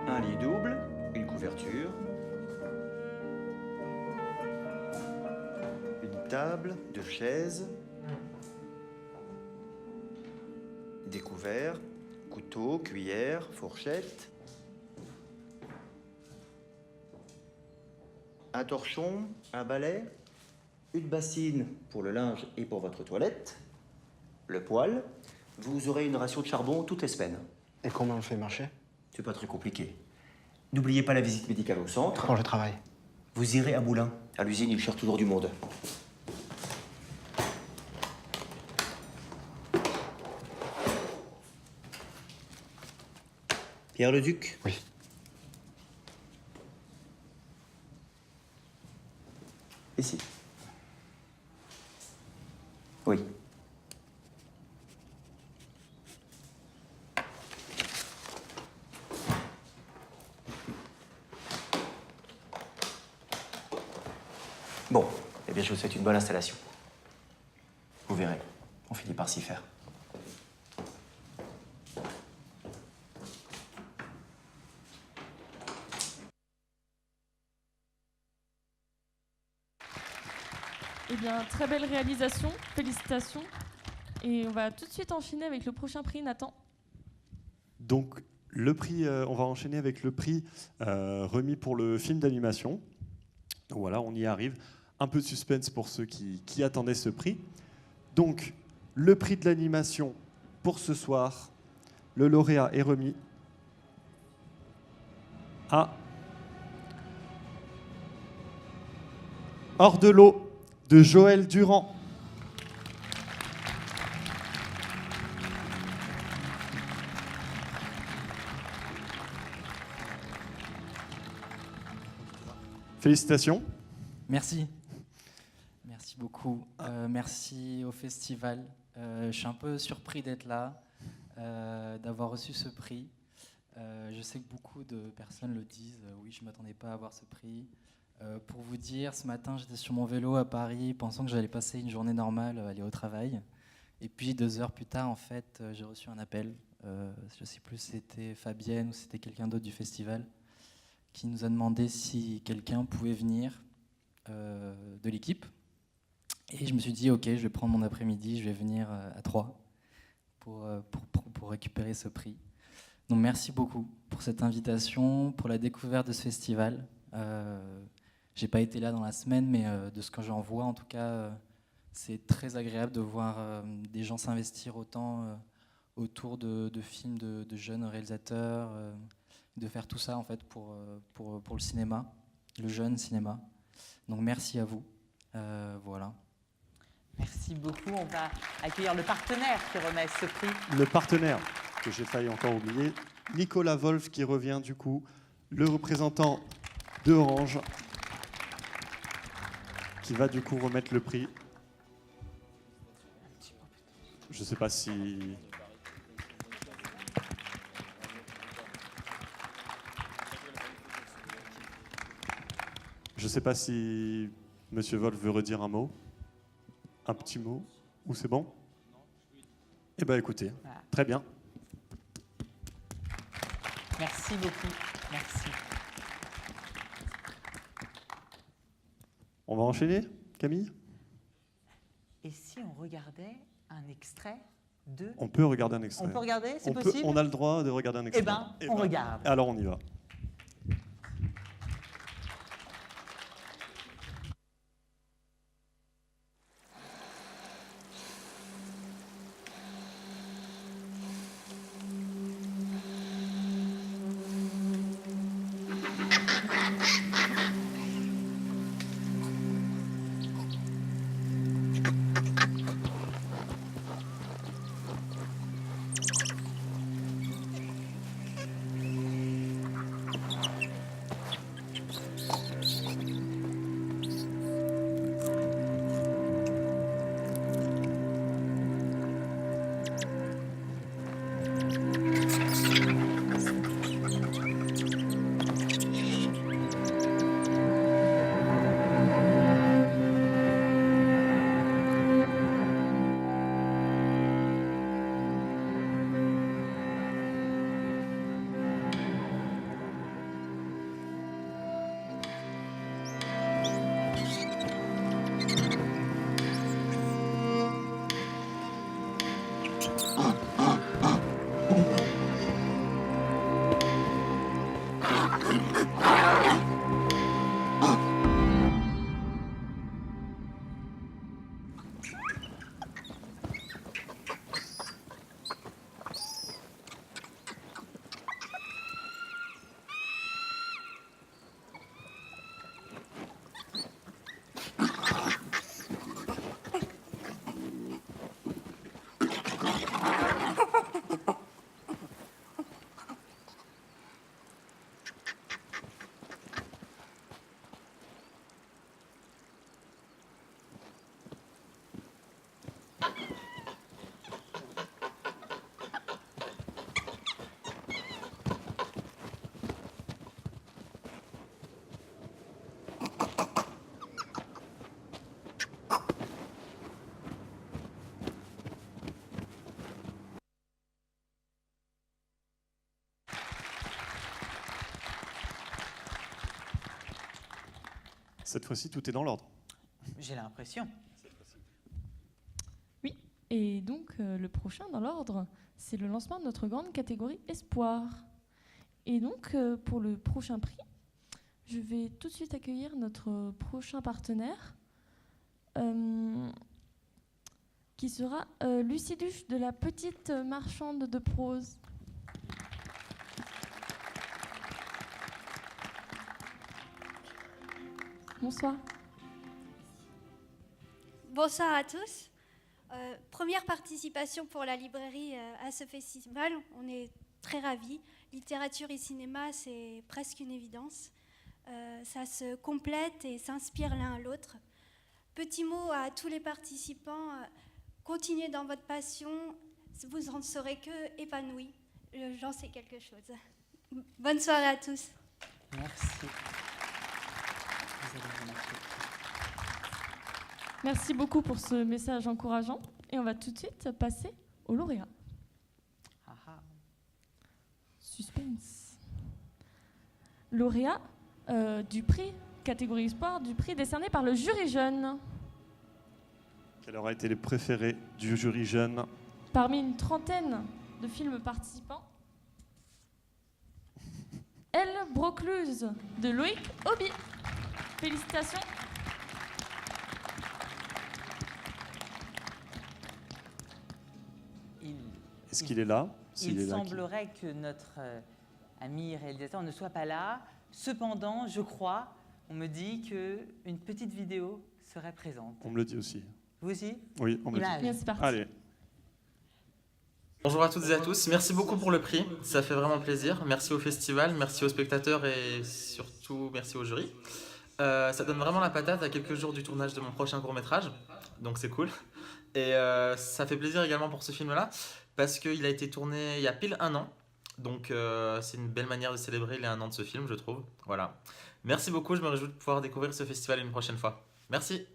Un lit double, une couverture, une table, deux chaises, des couverts, couteaux, cuillères, fourchettes, un torchon, un balai, une bassine pour le linge et pour votre toilette, le poêle. Vous aurez une ration de charbon toutes les semaines. Et comment on le fait marcher? C'est pas très compliqué. N'oubliez pas la visite médicale au centre. Quand je travaille. Vous irez à Moulins. À l'usine, ils cherchent toujours du monde. Pierre le Duc? Oui. Ici. Oui. Bon, eh bien, je vous souhaite une bonne installation. Vous verrez, on finit par s'y faire. Eh bien, très belle réalisation, félicitations. Et on va tout de suite enchaîner avec le prochain prix, Nathan. Donc, le prix, on va enchaîner avec le prix remis pour le film d'animation. Donc voilà, on y arrive. Un peu de suspense pour ceux qui attendaient ce prix. Donc, le prix de l'animation pour ce soir, le lauréat est remis à Hors de l'eau de Joël Durand. Félicitations. Merci. Merci beaucoup. Merci au festival. Je suis un peu surpris d'être là, d'avoir reçu ce prix. Je sais que beaucoup de personnes le disent. Oui, je ne m'attendais pas à avoir ce prix. Pour vous dire, ce matin, j'étais sur mon vélo à Paris, pensant que j'allais passer une journée normale, aller au travail. Et puis, 2 heures plus tard, en fait, j'ai reçu un appel. Je ne sais plus si c'était Fabienne ou si c'était quelqu'un d'autre du festival, qui nous a demandé si quelqu'un pouvait venir de l'équipe. Et je me suis dit, ok, je vais prendre mon après-midi, je vais venir à 3 pour récupérer ce prix. Donc merci beaucoup pour cette invitation, pour la découverte de ce festival. J'ai pas été là dans la semaine, mais de ce que j'en vois, en tout cas, c'est très agréable de voir des gens s'investir autant autour de films de jeunes réalisateurs, de faire tout ça en fait pour le cinéma, le jeune cinéma. Donc merci à vous. Voilà. Merci beaucoup. On va accueillir le partenaire qui remet ce prix. Le partenaire, que j'ai failli encore oublier, Nicolas Wolf, qui revient du coup, le représentant de Orange, qui va du coup remettre le prix. Je ne sais pas si... Je ne sais pas si Monsieur Wolf veut redire un mot, un petit mot, ou c'est bon? Eh bien écoutez, très bien. Merci beaucoup. Merci. On va enchaîner, Camille? Et si on regardait un extrait de... On peut regarder un extrait. On peut regarder, c'est On peut- possible? On a le droit de regarder un extrait. On regarde. Alors on y va. Cette fois-ci, tout est dans l'ordre. J'ai l'impression. Oui, et donc le prochain dans l'ordre, c'est le lancement de notre grande catégorie Espoir. Et donc pour le prochain prix, je vais tout de suite accueillir notre prochain partenaire, qui sera Lucie Duche de la Petite Marchande de Prose. Bonsoir. Bonsoir à tous. Première participation pour la librairie à ce festival. On est très ravis. Littérature et cinéma, c'est presque une évidence. Ça se complète et s'inspire l'un à l'autre. Petit mot à tous les participants. Continuez dans votre passion. Vous en serez que épanouis. J'en sais quelque chose. Bonne soirée à tous. Merci. Merci beaucoup pour ce message encourageant. Et on va tout de suite passer au lauréat. Suspense. Lauréat du prix, catégorie Espoir, du prix décerné par le jury jeune. Quel aura été les préférés du jury jeune? Parmi une trentaine de films participants, Elle Brocluse de Loïc Hobby. Félicitations. Est-ce qu'il est là? Il semblerait que notre ami réalisateur ne soit pas là. Cependant, je crois, on me dit qu'une petite vidéo serait présente. On me le dit aussi. Vous aussi? Oui, on me le dit. Bien, c'est parti. Allez. Bonjour à toutes et à tous, merci beaucoup pour le prix, ça fait vraiment plaisir. Merci au festival, merci aux spectateurs et surtout merci au jury. Ça donne vraiment la patate à quelques jours du tournage de mon prochain court-métrage, donc c'est cool. Et ça fait plaisir également pour ce film-là, parce qu'il a été tourné il y a pile 1 an. Donc c'est une belle manière de célébrer les 1 an de ce film, je trouve. Voilà. Merci beaucoup, je me réjouis de pouvoir découvrir ce festival une prochaine fois. Merci.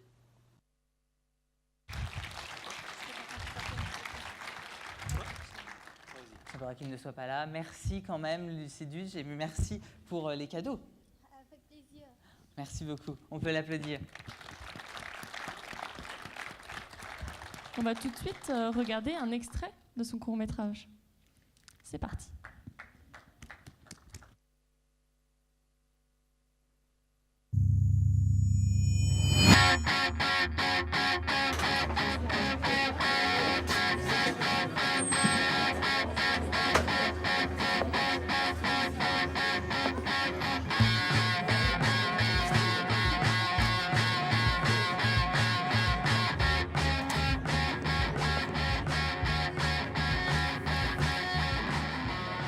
faudra qu'il ne soit pas là. Merci quand même, Lucidus, et merci pour les cadeaux. Avec plaisir. Merci beaucoup. On peut l'applaudir. On va tout de suite regarder un extrait de son court-métrage. C'est parti.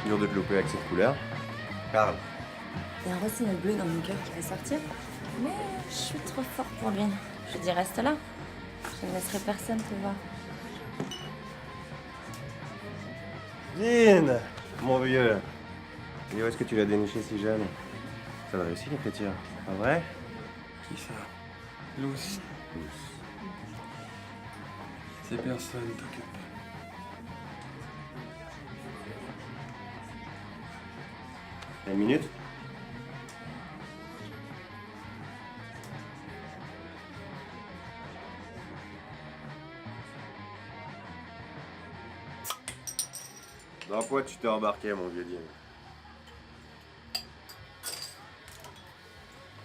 Dur de te louper avec cette couleur. Parle. Il y a un rossignol bleu dans mon cœur qui va sortir, mais je suis trop fort pour lui. Je dis reste là. Je ne laisserai personne te voir. Dean, mon vieux. Et où est-ce que tu l'as déniché si jeune? Ça va réussir l'écriture, pas vrai? Qui ça? Luce. C'est personne, t'inquiète pas. Une minute? Dans quoi tu t'es embarqué, mon vieux Dean?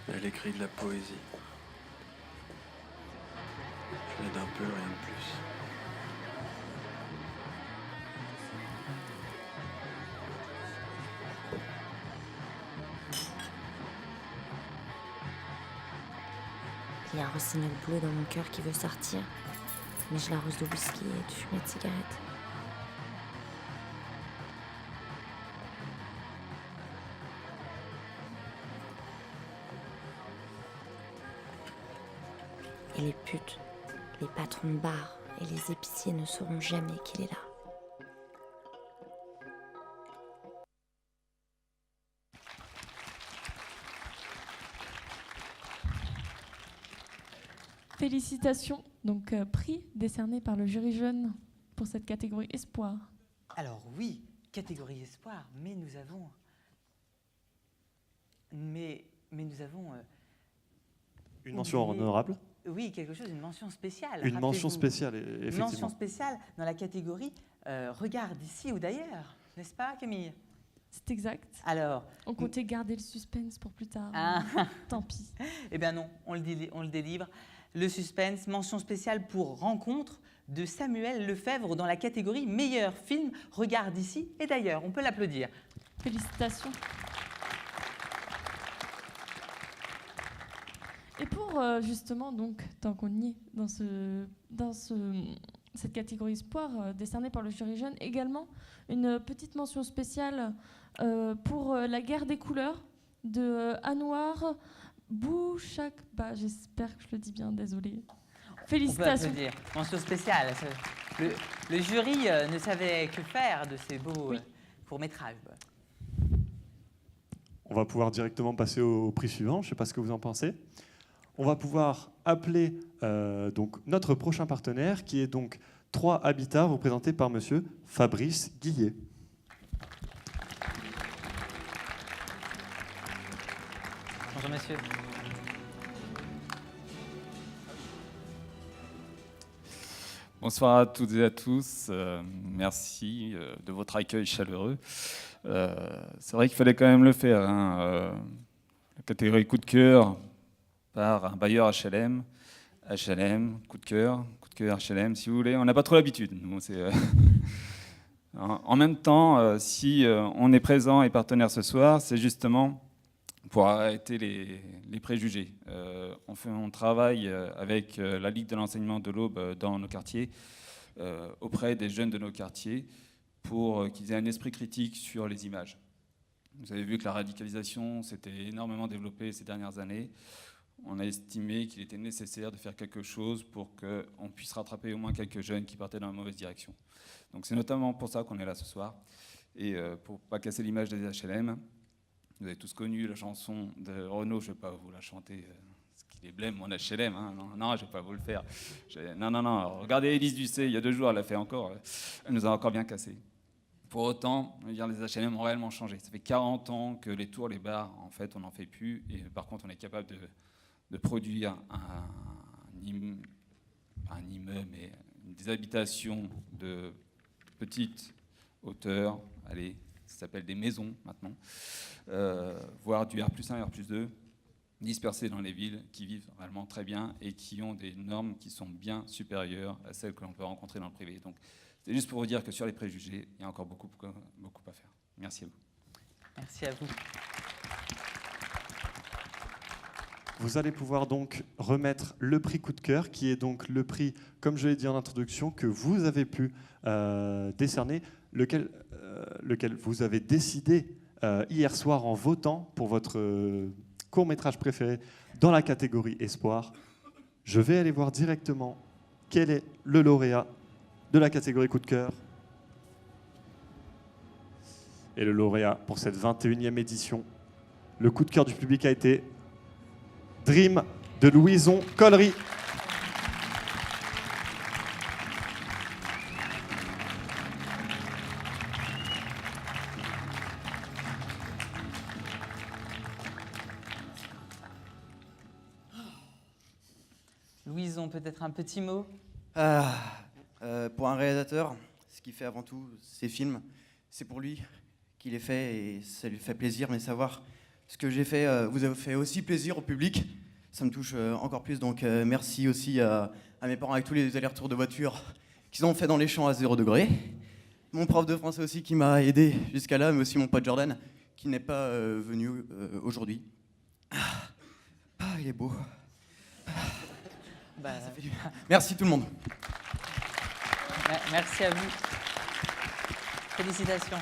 Elle écrit de la poésie. Je l'aide un peu, rien de plus. Il y a un rossignol bleu dans mon cœur qui veut sortir, mais je l'arrose de whisky et de fumée de cigarette. Et les putes, les patrons de bar et les épiciers ne sauront jamais qu'il est là. Félicitations, donc prix décerné par le jury jeune pour cette catégorie espoir. Alors oui, catégorie espoir, mais nous avons... Mais nous avons... Une mention honorable? Oui, quelque chose, une mention spéciale. Une mention spéciale, effectivement. Une mention spéciale dans la catégorie Regarde ici ou d'ailleurs, n'est-ce pas Camille? C'est exact. Alors, on comptait garder le suspense pour plus tard. Ah. Tant pis. Eh bien non, on le délivre. Le suspense, mention spéciale pour Rencontre de Samuel Lefebvre dans la catégorie Meilleur film, Regarde ici et d'ailleurs. On peut l'applaudir. Félicitations. Et pour justement, donc, tant qu'on y est, dans cette catégorie espoir décernée par le jury jeune, également une petite mention spéciale pour La guerre des couleurs de Anouar Bouchakba. J'espère que je le dis bien, désolée. Félicitations. On peut applaudir. Mention spéciale. Le jury ne savait que faire de ces beaux courts-métrages. On va pouvoir directement passer au prix suivant. Je ne sais pas ce que vous en pensez. On va pouvoir appeler donc notre prochain partenaire, qui est donc 3 Habitats, représenté par monsieur Fabrice Guillet. Bonjour monsieur. Bonsoir à toutes et à tous. Merci de votre accueil chaleureux. C'est vrai qu'il fallait quand même le faire. Hein. La catégorie coup de cœur par un bailleur HLM. HLM, coup de cœur HLM, si vous voulez. On n'a pas trop l'habitude. Bon, en même temps, si on est présent et partenaire ce soir, c'est justement pour arrêter les préjugés. On travaille avec la Ligue de l'enseignement de l'Aube dans nos quartiers, auprès des jeunes de nos quartiers, pour qu'ils aient un esprit critique sur les images. Vous avez vu que la radicalisation s'était énormément développée ces dernières années. On a estimé qu'il était nécessaire de faire quelque chose pour qu'on puisse rattraper au moins quelques jeunes qui partaient dans la mauvaise direction. Donc c'est notamment pour ça qu'on est là ce soir. Et pour ne pas casser l'image des HLM, vous avez tous connu la chanson de Renaud, je ne vais pas vous la chanter, parce qu'il est blême, mon HLM, hein. Non, je ne vais pas vous le faire. Non, regardez Élise Ducé, il y a 2 jours, elle l'a fait encore, elle nous a encore bien cassé. Pour autant, les HLM ont réellement changé. Ça fait 40 ans que les tours, les bars, en fait, on n'en fait plus. Et par contre, on est capable de produire un immeuble, mais des habitations de petite hauteur. Allez, ça s'appelle des maisons maintenant. Voire du R+1, R+2, dispersés dans les villes, qui vivent réellement très bien et qui ont des normes qui sont bien supérieures à celles que l'on peut rencontrer dans le privé. Donc, c'est juste pour vous dire que sur les préjugés, il y a encore beaucoup à faire. Merci à vous. Merci à vous. Vous allez pouvoir donc remettre le prix coup de cœur, qui est donc le prix, comme je l'ai dit en introduction, que vous avez pu décerner, lequel vous avez décidé hier soir en votant pour votre court-métrage préféré dans la catégorie Espoir. Je vais aller voir directement quel est le lauréat de la catégorie coup de cœur. Et le lauréat pour cette 21e édition, le coup de cœur du public a été Dream de Louison Collery. Louison, peut-être un petit mot? Pour un réalisateur, ce qu'il fait avant tout, ses films, c'est pour lui qu'il les fait et ça lui fait plaisir. Mais savoir ce que j'ai fait vous a fait aussi plaisir au public, ça me touche encore plus. Donc merci aussi à mes parents avec tous les allers-retours de voiture qu'ils ont fait dans les champs à 0 degré. Mon prof de français aussi qui m'a aidé jusqu'à là, mais aussi mon pote Jordan qui n'est pas venu aujourd'hui. Il est beau. Ça fait du bien. Merci tout le monde. Merci à vous. Félicitations.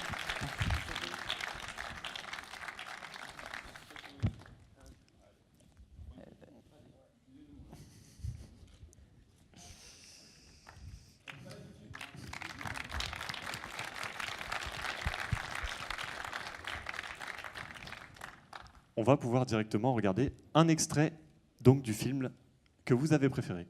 On va pouvoir directement regarder un extrait donc du film que vous avez préféré.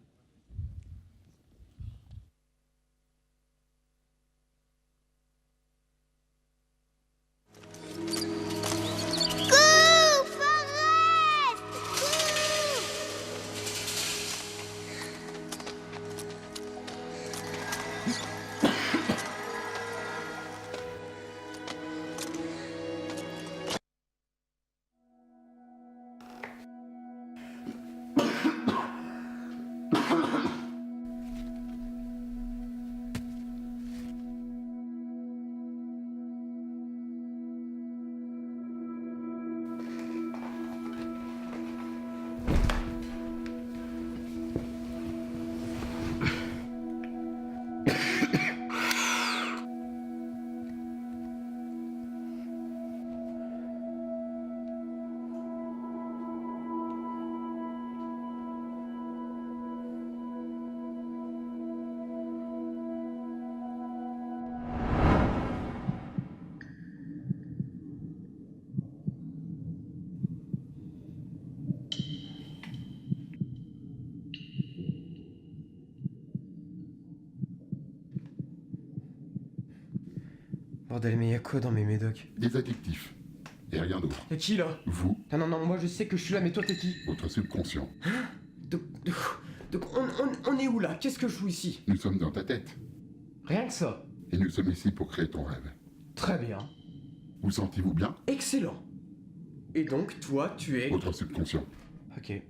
Bordel, mais y'a quoi dans mes médocs? Des adjectifs. Et rien d'autre. Y'a qui là? Vous. Non, moi je sais que je suis là, mais toi t'es qui? Votre subconscient. Donc on est où là? Qu'est-ce que je fous ici? Nous sommes dans ta tête. Rien que ça. Et nous sommes ici pour créer ton rêve. Très bien. Vous sentez-vous bien? Excellent. Et donc toi tu es... Votre subconscient. Ok.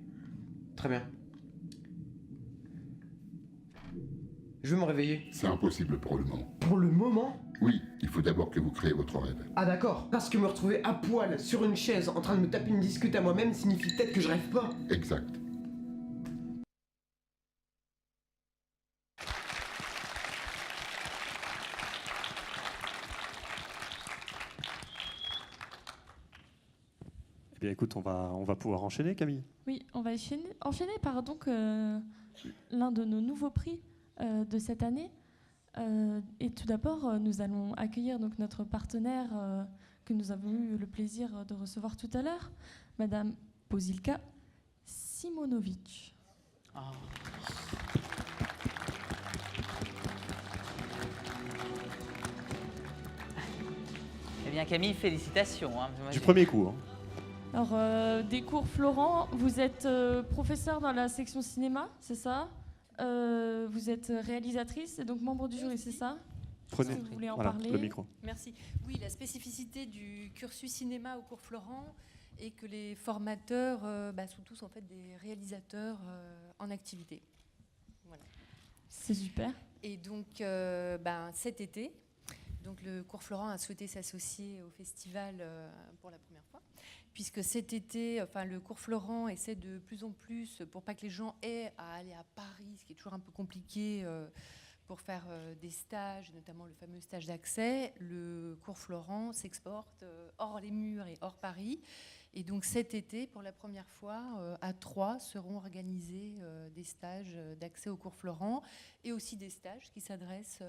Très bien. Je veux me réveiller. C'est impossible pour le moment. Pour le moment? Oui, il faut d'abord que vous créez votre rêve. Ah d'accord. Parce que me retrouver à poil sur une chaise en train de me taper une discute à moi-même signifie peut-être que je rêve pas. Exact. Eh bien écoute, on va pouvoir enchaîner, Camille. Oui, on va enchaîner par donc l'un de nos nouveaux prix de cette année. Et tout d'abord, nous allons accueillir donc notre partenaire que nous avons eu le plaisir de recevoir tout à l'heure, Madame Pozilka Simonovic. Oh. bien Camille, félicitations. Hein. Du premier coup. Hein. Alors, des cours Florent, vous êtes professeur dans la section cinéma, c'est ça? Vous êtes réalisatrice et donc membre du jury, c'est ça? Prenez vous voulez en voilà, parler? le micro. Merci. Oui, la spécificité du cursus cinéma au cours Florent est que les formateurs sont tous en fait des réalisateurs en activité. Voilà. C'est super. Et donc, cet été, donc le cours Florent a souhaité s'associer au festival pour la première fois, puisque cet été, le cours Florent essaie de plus en plus, pour pas que les gens aient à aller à Paris, ce qui est toujours un peu compliqué pour faire des stages, notamment le fameux stage d'accès, le cours Florent s'exporte hors les murs et hors Paris. Et donc cet été, pour la première fois, à Troyes seront organisés des stages d'accès au cours Florent et aussi des stages qui s'adressent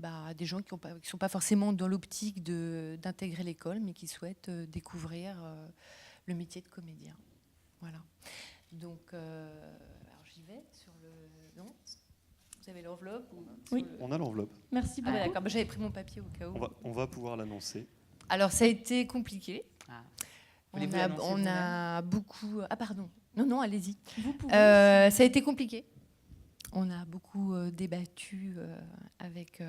à des gens qui ne sont pas forcément dans l'optique d'intégrer l'école, mais qui souhaitent découvrir le métier de comédien. Voilà. Donc, alors j'y vais sur le... Non ? Vous avez l'enveloppe Oui. On a l'enveloppe. Merci beaucoup. D'accord, j'avais pris mon papier au cas où. On va pouvoir l'annoncer. Alors ça a été compliqué. Voulez-vous On a beaucoup... Ah pardon. Non, allez-y. Vous pouvez. Ça a été compliqué. On a beaucoup débattu avec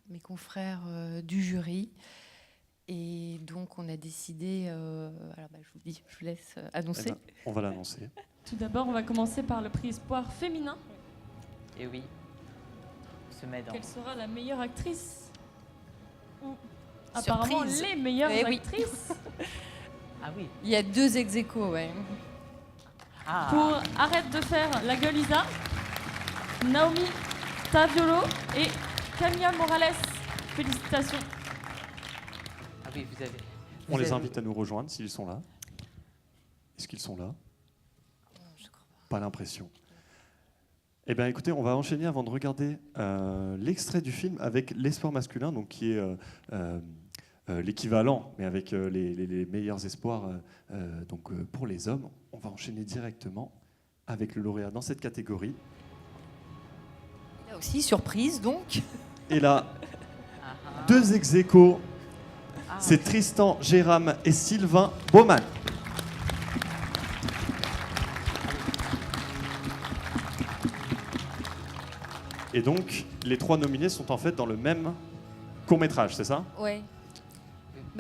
mes confrères du jury. Et donc, on a décidé... je vous laisse annoncer. On va l'annoncer. Tout d'abord, on va commencer par le prix Espoir féminin. Et oui. Quelle sera la meilleure actrice? Ou Surprise. apparemment les meilleures Eh oui. actrices. Ah oui. Il y a 2 ex-aequo, ouais. Pour Arrête de faire la gueule Isa, Naomi Taviolo et Camilla Morales. Félicitations. Ah oui, vous avez... On les invite à nous rejoindre s'ils sont là. Est-ce qu'ils sont là? Pas l'impression. Eh bien, écoutez, on va enchaîner avant de regarder l'extrait du film avec l'espoir masculin, donc qui est l'équivalent, mais avec les meilleurs espoirs pour les hommes. On va enchaîner directement avec le lauréat dans cette catégorie. Là aussi, surprise, donc. Et là, 2 ex-aequo, c'est Tristan Jérôme et Sylvain Baumann. Et donc, les 3 nominés sont en fait dans le même court-métrage, c'est ça? Ouais.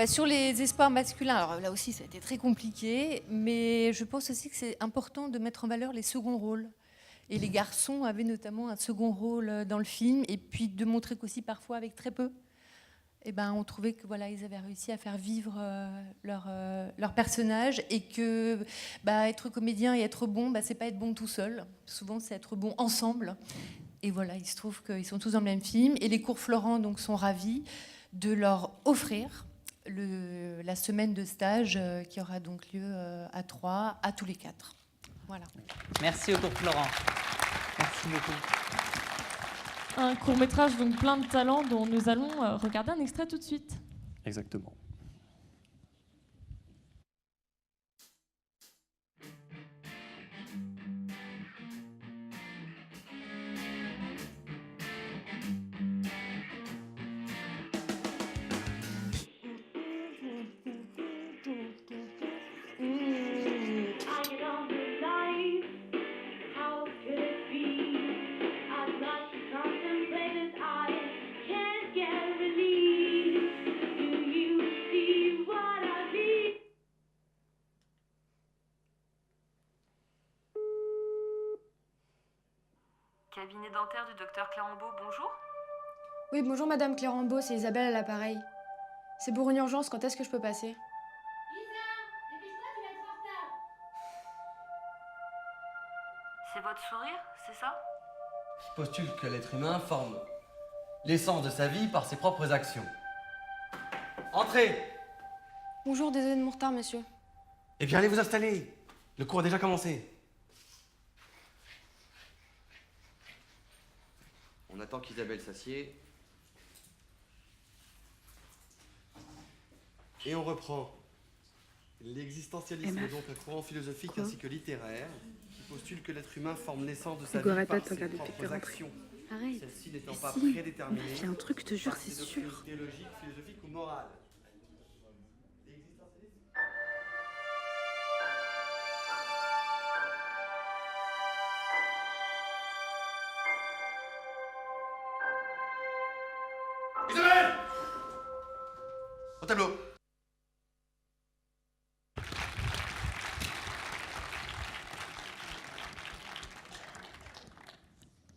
Sur les espoirs masculins, alors là aussi, ça a été très compliqué, mais je pense aussi que c'est important de mettre en valeur les seconds rôles. Et les garçons avaient notamment un second rôle dans le film, et puis de montrer qu'aussi parfois avec très peu, on trouvait que ils avaient réussi à faire vivre leur personnage, et que être comédien et être bon, c'est pas être bon tout seul. Souvent, c'est être bon ensemble. Et voilà, il se trouve qu'ils sont tous dans le même film. Et les cours Florent donc, sont ravis de leur offrir la semaine de stage qui aura donc lieu à Troyes, à tous les 4. Voilà. Merci au cours Florent. Merci beaucoup. Un court-métrage donc plein de talents dont nous allons regarder un extrait tout de suite. Exactement. Cabinet dentaire du docteur Clérambault, bonjour. Oui, bonjour Madame Clérambault, c'est Isabelle à l'appareil. C'est pour une urgence, quand est-ce que je peux passer? C'est votre sourire, c'est ça? Je postule que l'être humain forme l'essence de sa vie par ses propres actions. Entrez! Bonjour, désolé de mon retard, monsieur. Eh bien, allez vous installer. Le cours a déjà commencé. On attend qu'Isabelle s'assied. Et on reprend. L'existentialisme est donc un courant philosophique ainsi que littéraire qui postule que l'être humain forme l'essence de sa vie par ses propres actions. Arrête. Celle-ci n'étant pas Si. prédéterminée Il y a un truc, je te jure, par c'est ses sûr. doctrines théologiques, philosophiques ou morales. tableau.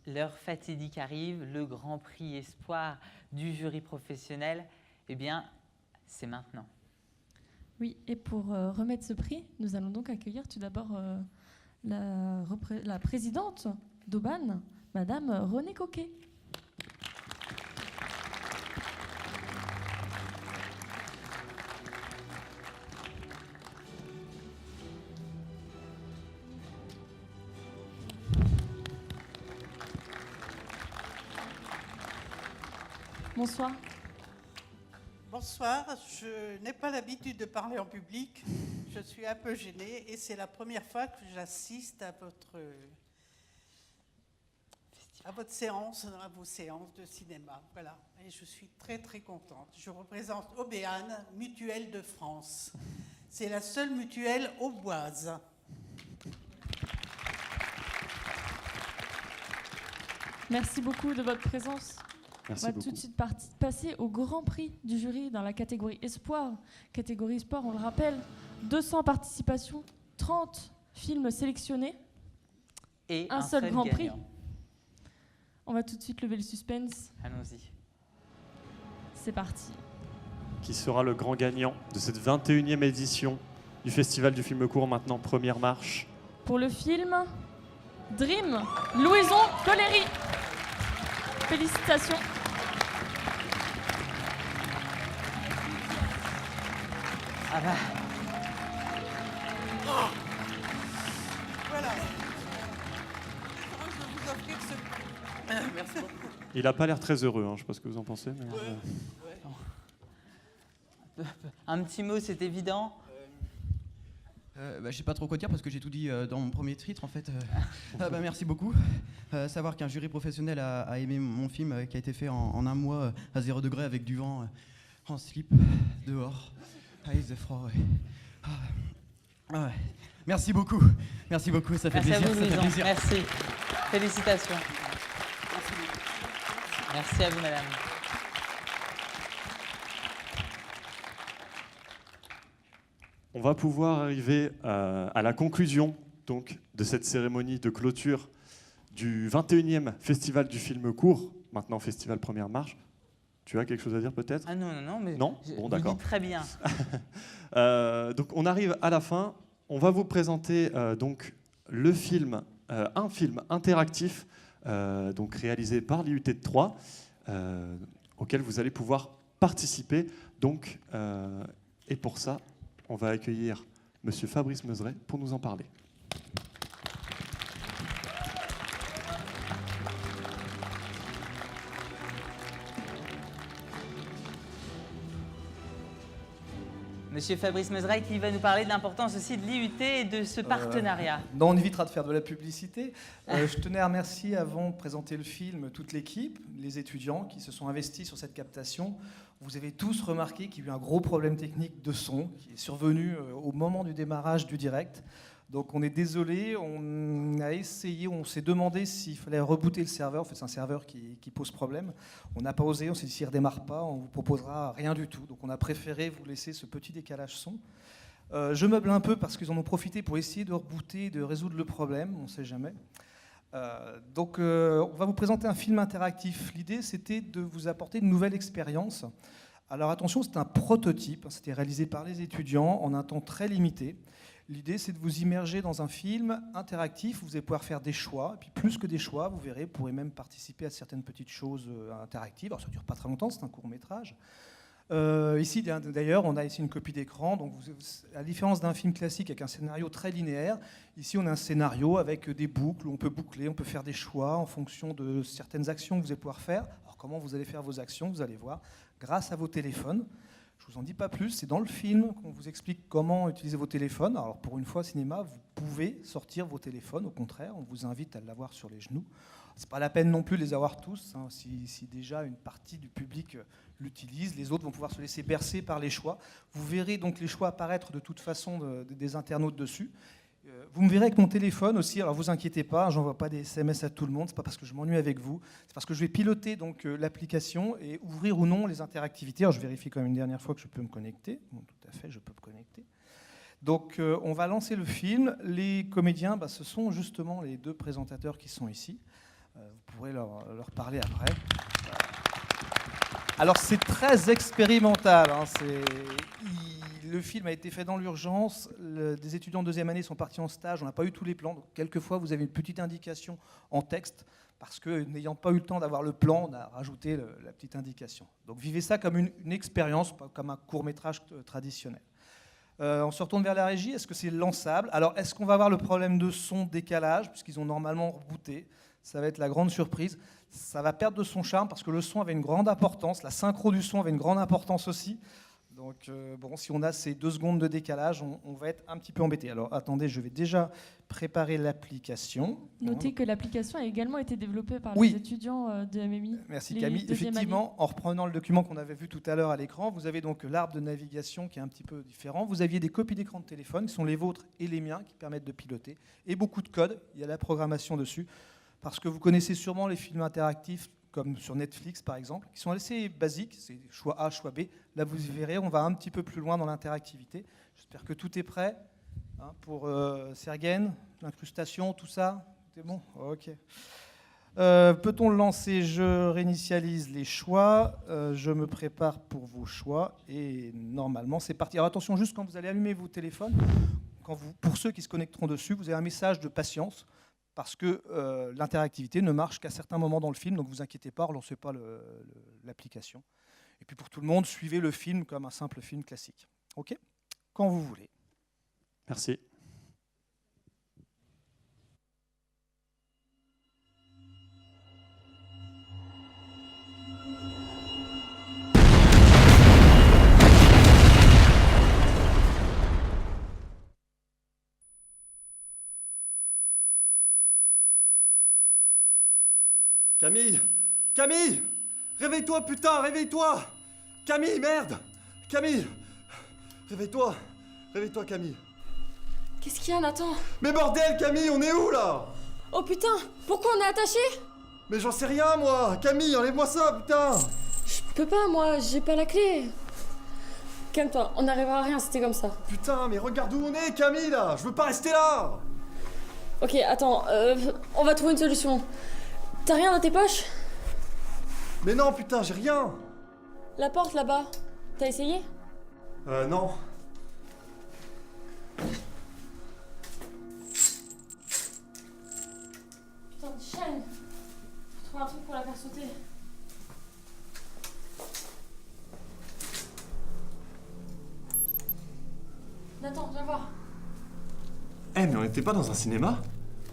L'heure fatidique arrive, le grand prix espoir du jury professionnel, eh bien, c'est maintenant. Oui, et pour remettre ce prix, nous allons donc accueillir tout d'abord la présidente d'Aubagne, Madame Renée Coquet. Bonsoir. Bonsoir, je n'ai pas l'habitude de parler en public, je suis un peu gênée et c'est la première fois que j'assiste à votre séance, à vos séances de cinéma. Voilà, et je suis très très contente. Je représente Aubéane, Mutuelle de France. C'est la seule mutuelle auboise. Merci beaucoup de votre présence. Merci on va beaucoup. tout de suite passer au grand prix du jury dans la catégorie Espoir. Catégorie Espoir, on le rappelle, 200 participations, 30 films sélectionnés et un seul grand prix. gagnant. On va tout de suite lever le suspense. Allons-y. C'est parti. Qui sera le grand gagnant de cette 21e édition du Festival du film court, maintenant première marche? Pour le film Dream, Louison Collery. Félicitations. Ah bah. Oh, voilà. Je vais vous offrir ce... Merci beaucoup. Il n'a pas l'air très heureux, hein, je ne sais pas ce que vous en pensez. Mais Un petit mot, c'est évident. Je sais pas trop quoi dire parce que j'ai tout dit dans mon premier titre en fait. Merci beaucoup. Savoir qu'un jury professionnel a aimé mon film qui a été fait en un mois à 0 degré avec du vent en slip dehors. Il faisait froid. Ouais. Merci beaucoup, ça fait Merci plaisir. à vous, Ça fait Louison. plaisir. Merci. Félicitations. Merci à vous, madame. On va pouvoir arriver à la conclusion donc, de cette cérémonie de clôture du 21e Festival du film court, maintenant Festival Première Marche. Tu as quelque chose à dire peut-être? Ah non, mais non vous d'accord. dites très bien. Donc on arrive à la fin. On va vous présenter donc le film, un film interactif donc réalisé par l'IUT de Troyes, auquel vous allez pouvoir participer. Donc, et pour ça, on va accueillir Monsieur Fabrice Meuzeret pour nous en parler. Monsieur Fabrice Meuzeret qui va nous parler de l'importance aussi de l'IUT et de ce partenariat. Non, on évitera de faire de la publicité. Je tenais à remercier, avant de présenter le film, toute l'équipe, les étudiants qui se sont investis sur cette captation. Vous avez tous remarqué qu'il y a eu un gros problème technique de son qui est survenu au moment du démarrage du direct. Donc on est désolé, on a essayé, on s'est demandé s'il fallait rebooter le serveur. En fait, c'est un serveur qui pose problème. On n'a pas osé, on s'est dit s'il ne redémarre pas, on ne vous proposera rien du tout. Donc on a préféré vous laisser ce petit décalage son. Je meuble un peu parce qu'ils en ont profité pour essayer de rebooter, de résoudre le problème, on ne sait jamais. Donc on va vous présenter un film interactif. L'idée, c'était de vous apporter une nouvelle expérience. Alors attention, c'est un prototype, c'était réalisé par les étudiants en un temps très limité. L'idée, c'est de vous immerger dans un film interactif où vous allez pouvoir faire des choix. Et puis plus que des choix, vous verrez, vous pourrez même participer à certaines petites choses interactives. Alors ça ne dure pas très longtemps, c'est un court-métrage. Ici, d'ailleurs, on a ici une copie d'écran. Donc, à la différence d'un film classique avec un scénario très linéaire, ici, on a un scénario avec des boucles où on peut boucler, on peut faire des choix en fonction de certaines actions que vous allez pouvoir faire. Alors, comment vous allez faire vos actions, vous allez voir, grâce à vos téléphones. Je ne vous en dis pas plus, c'est dans le film qu'on vous explique comment utiliser vos téléphones. Alors, pour une fois, cinéma, vous pouvez sortir vos téléphones, au contraire, on vous invite à l'avoir sur les genoux. Ce n'est pas la peine non plus de les avoir tous, hein, si déjà une partie du public l'utilise, les autres vont pouvoir se laisser bercer par les choix. Vous verrez donc les choix apparaître de toute façon des internautes dessus. Vous me verrez avec mon téléphone aussi, alors vous inquiétez pas, j'envoie pas des SMS à tout le monde, c'est pas parce que je m'ennuie avec vous, c'est parce que je vais piloter donc l'application et ouvrir ou non les interactivités. Alors je vérifie quand même une dernière fois que je peux me connecter. Bon, tout à fait, je peux me connecter. Donc on va lancer le film. Les comédiens, ce sont justement les deux présentateurs qui sont ici. Vous pourrez leur parler après. Alors c'est très expérimental, hein, le film a été fait dans l'urgence, des étudiants de deuxième année sont partis en stage, on n'a pas eu tous les plans, donc quelquefois vous avez une petite indication en texte, parce que n'ayant pas eu le temps d'avoir le plan, on a rajouté la petite indication. Donc vivez ça comme une expérience, pas comme un court-métrage traditionnel. On se retourne vers la régie, est-ce que c'est lançable? Alors est-ce qu'on va avoir le problème de son décalage, puisqu'ils ont normalement rebooté? Ça va être la grande surprise. Ça va perdre de son charme parce que le son avait une grande importance, la synchro du son avait une grande importance aussi. Donc bon, si on a ces 2 secondes de décalage, on va être un petit peu embêté. Alors attendez, je vais déjà préparer l'application. Notez que l'application a également été développée par Oui. les étudiants de MMI. Merci Camille. Effectivement, en reprenant le document qu'on avait vu tout à l'heure à l'écran, vous avez donc l'arbre de navigation qui est un petit peu différent. Vous aviez des copies d'écran de téléphone qui sont les vôtres et les miens qui permettent de piloter. Et beaucoup de code, il y a la programmation dessus. Parce que vous connaissez sûrement les films interactifs, comme sur Netflix par exemple, qui sont assez basiques, c'est choix A, choix B. Là, vous verrez, on va un petit peu plus loin dans l'interactivité. J'espère que tout est prêt pour Sergen, l'incrustation, tout ça. C'est bon? Ok. Peut-on le lancer? Je réinitialise les choix, je me prépare pour vos choix, et normalement, c'est parti. Alors attention, juste quand vous allez allumer vos téléphones, pour ceux qui se connecteront dessus, vous avez un message de patience, parce que l'interactivité ne marche qu'à certains moments dans le film, donc vous inquiétez pas, relancez pas l'application. Et puis pour tout le monde, suivez le film comme un simple film classique. Ok? Quand vous voulez. Merci. Camille! Camille! Réveille-toi, putain, réveille-toi! Camille, merde! Camille! Réveille-toi! Réveille-toi, Camille! Qu'est-ce qu'il y a, Nathan? Mais bordel, Camille, on est où, là? Oh putain, pourquoi on est attaché? Mais j'en sais rien, moi! Camille, enlève-moi ça, putain! Je peux pas, moi, j'ai pas la clé. Calme-toi, on n'arrivera à rien, c'était comme ça. Putain, mais regarde où on est, Camille, là! Je veux pas rester là! Ok, attends, on va trouver une solution. T'as rien dans tes poches? Mais non, putain, j'ai rien! La porte là-bas, t'as essayé? Non. Putain de chaîne! Faut trouver un truc pour la faire sauter. Nathan, viens voir. Eh, mais on était pas dans un cinéma?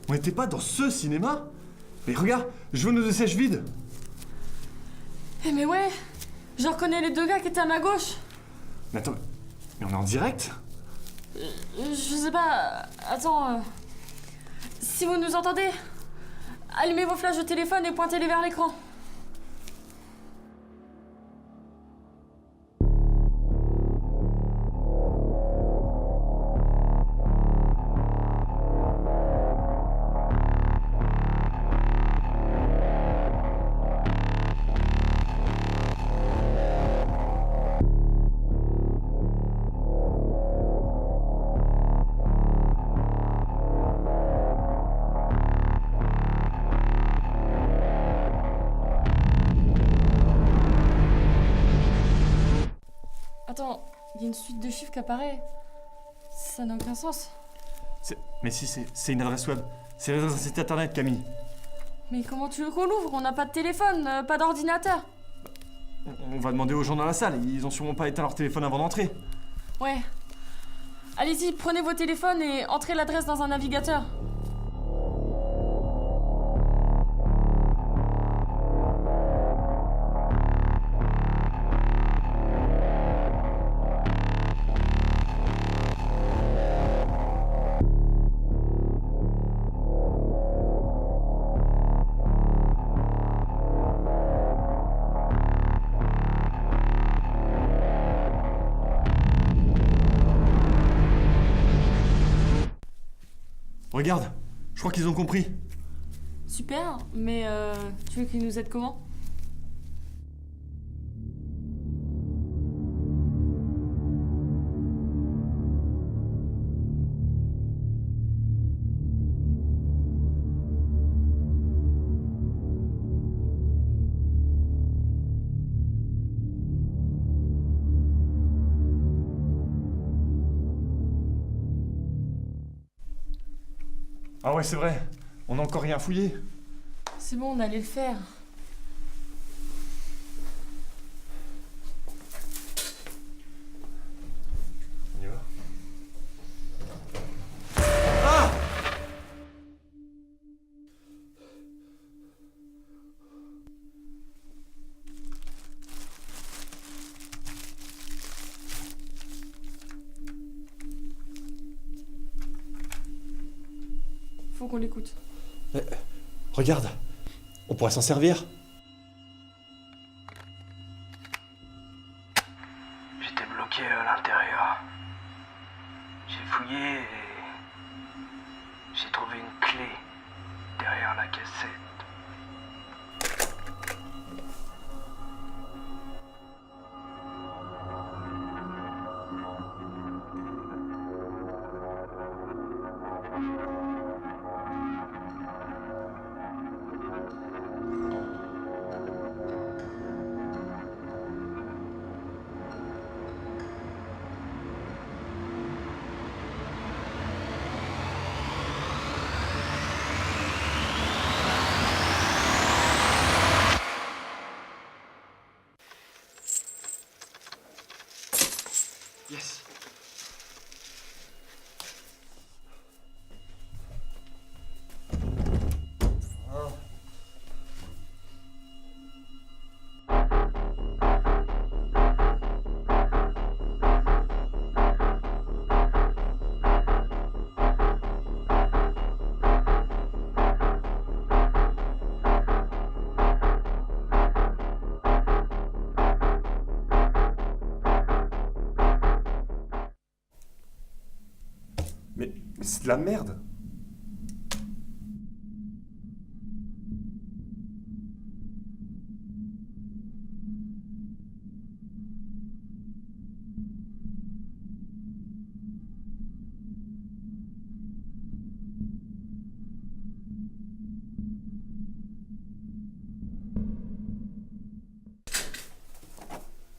On était pas dans ce cinéma? Mais regarde, je veux nos 2 sièges vides! Eh mais ouais! Je reconnais les 2 gars qui étaient à ma gauche! Mais attends, mais on est en direct? Je sais pas... Attends... Si vous nous entendez, allumez vos flashs de téléphone et pointez-les vers l'écran. Attends, il y a une suite de chiffres qui apparaît. Ça n'a aucun sens. Mais si, c'est une adresse web. C'est un site internet, Camille. Mais comment tu veux qu'on l'ouvre? On n'a pas de téléphone, pas d'ordinateur. On va demander aux gens dans la salle. Ils ont sûrement pas éteint leur téléphone avant d'entrer. Ouais. Allez-y, prenez vos téléphones et entrez l'adresse dans un navigateur. Regarde, je crois qu'ils ont compris. Super, mais tu veux qu'ils nous aident comment? Ah ouais, c'est vrai. On n'a encore rien fouillé. C'est bon, on allait le faire. On y va. Ah! Faut qu'on l'écoute. Regarde, on pourrait s'en servir. J'étais bloqué à l'intérieur. J'ai fouillé et j'ai trouvé une clé derrière la cassette. Yes. Mais c'est de la merde.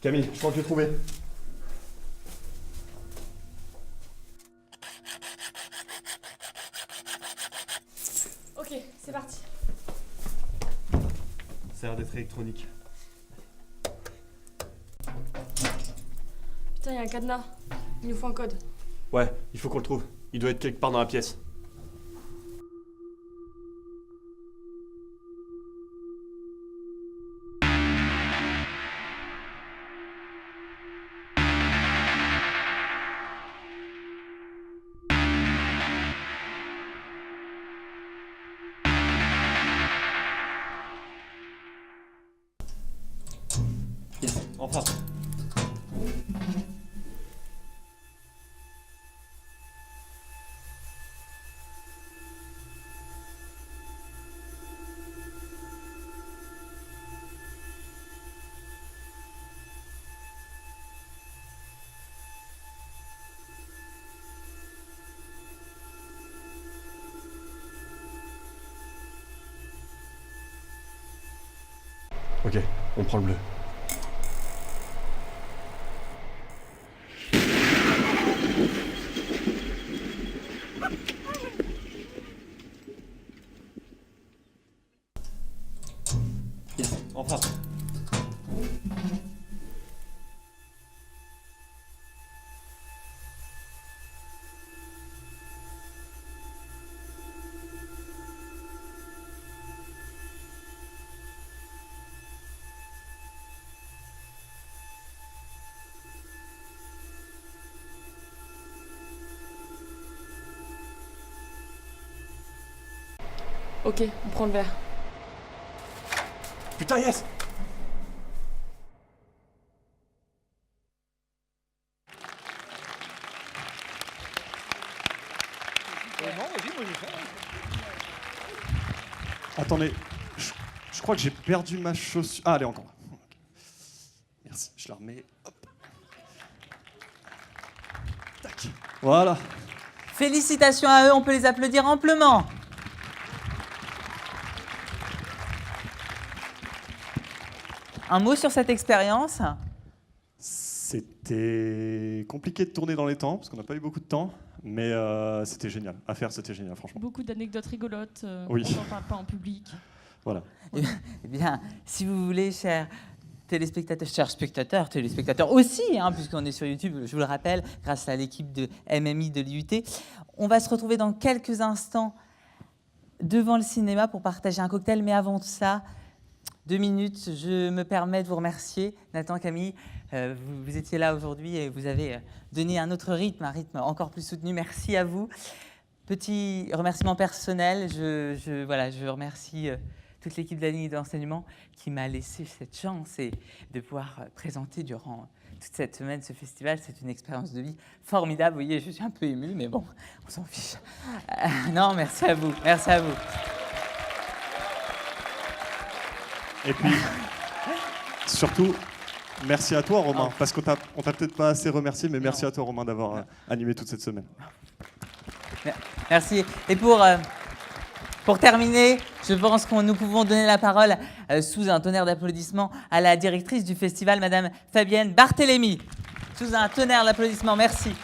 Camille, je crois que j'ai trouvé. Ok, c'est parti. Ça a l'air d'être électronique. Putain, il y a un cadenas. Il nous faut un code. Ouais, il faut qu'on le trouve. Il doit être quelque part dans la pièce. Yes, enfin. Ok, on prend le bleu. Yes, enfin. Ok, on prend le verre. Putain, yes! Non, vas-y, moi j'ai fait. Attendez, je crois que j'ai perdu ma chaussure. Ah, allez, encore. Merci, je la remets. Hop. Tac. Voilà. Félicitations à eux, on peut les applaudir amplement. Un mot sur cette expérience? C'était compliqué de tourner dans les temps, parce qu'on n'a pas eu beaucoup de temps, mais c'était génial. À faire, c'était génial, franchement. Beaucoup d'anecdotes rigolotes. Oui. On n'en parle pas en public. Voilà. Eh bien, si vous voulez, chers téléspectateurs aussi, hein, puisqu'on est sur YouTube, je vous le rappelle, grâce à l'équipe de MMI de l'IUT, on va se retrouver dans quelques instants devant le cinéma pour partager un cocktail, mais avant ça, 2 minutes, je me permets de vous remercier. Nathan, Camille, vous étiez là aujourd'hui et vous avez donné un autre rythme, un rythme encore plus soutenu. Merci à vous. Petit remerciement personnel, je remercie toute l'équipe de la ligne d'enseignement qui m'a laissé cette chance et de pouvoir présenter durant toute cette semaine ce festival. C'est une expérience de vie formidable. Vous voyez, je suis un peu émue, mais bon, on s'en fiche. Non, merci à vous. Merci à vous. Et puis, surtout, merci à toi, Romain, parce qu'on t'a peut-être pas assez remercié, mais merci à toi, Romain, d'avoir animé toute cette semaine. Merci. Et pour terminer, je pense que nous pouvons donner la parole sous un tonnerre d'applaudissements à la directrice du festival, Madame Fabienne Barthélémy. Sous un tonnerre d'applaudissements, merci.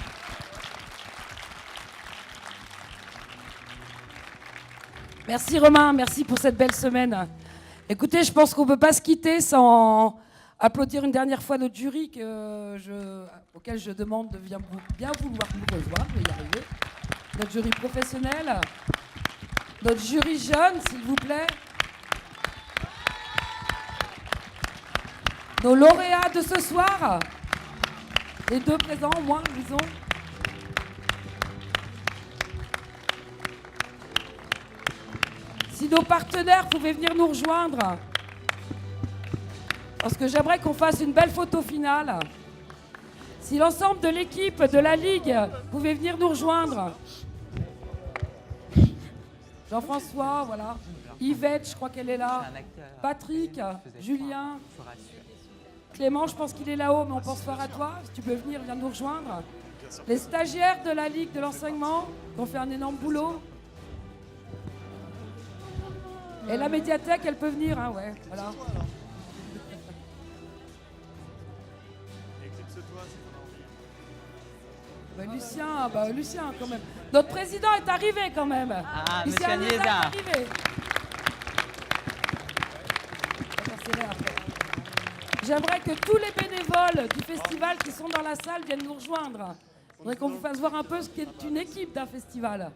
Merci Romain, merci pour cette belle semaine. Écoutez, je pense qu'on ne peut pas se quitter sans applaudir une dernière fois notre jury auquel je demande de bien vouloir nous rejoindre, je vais y arriver. Notre jury professionnel, notre jury jeune, s'il vous plaît. Nos lauréats de ce soir, les 2 présents, moi, disons. Si nos partenaires pouvaient venir nous rejoindre, parce que j'aimerais qu'on fasse une belle photo finale. Si l'ensemble de l'équipe de la Ligue pouvait venir nous rejoindre. Jean-François, voilà. Yvette, je crois qu'elle est là. Patrick, Julien. Clément, je pense qu'il est là-haut, mais on pense fort à toi. Si tu peux venir, viens nous rejoindre. Les stagiaires de la Ligue de l'enseignement qui ont fait un énorme boulot. Et la médiathèque, elle peut venir, hein, ouais, voilà. Lucien, quand même. Notre président est arrivé, quand même. Ah, Lucien monsieur est Niesa. arrivé. J'aimerais que tous les bénévoles du festival qui sont dans la salle viennent nous rejoindre. Je voudrais qu'on vous fasse voir un peu ce qu'est une équipe d'un festival.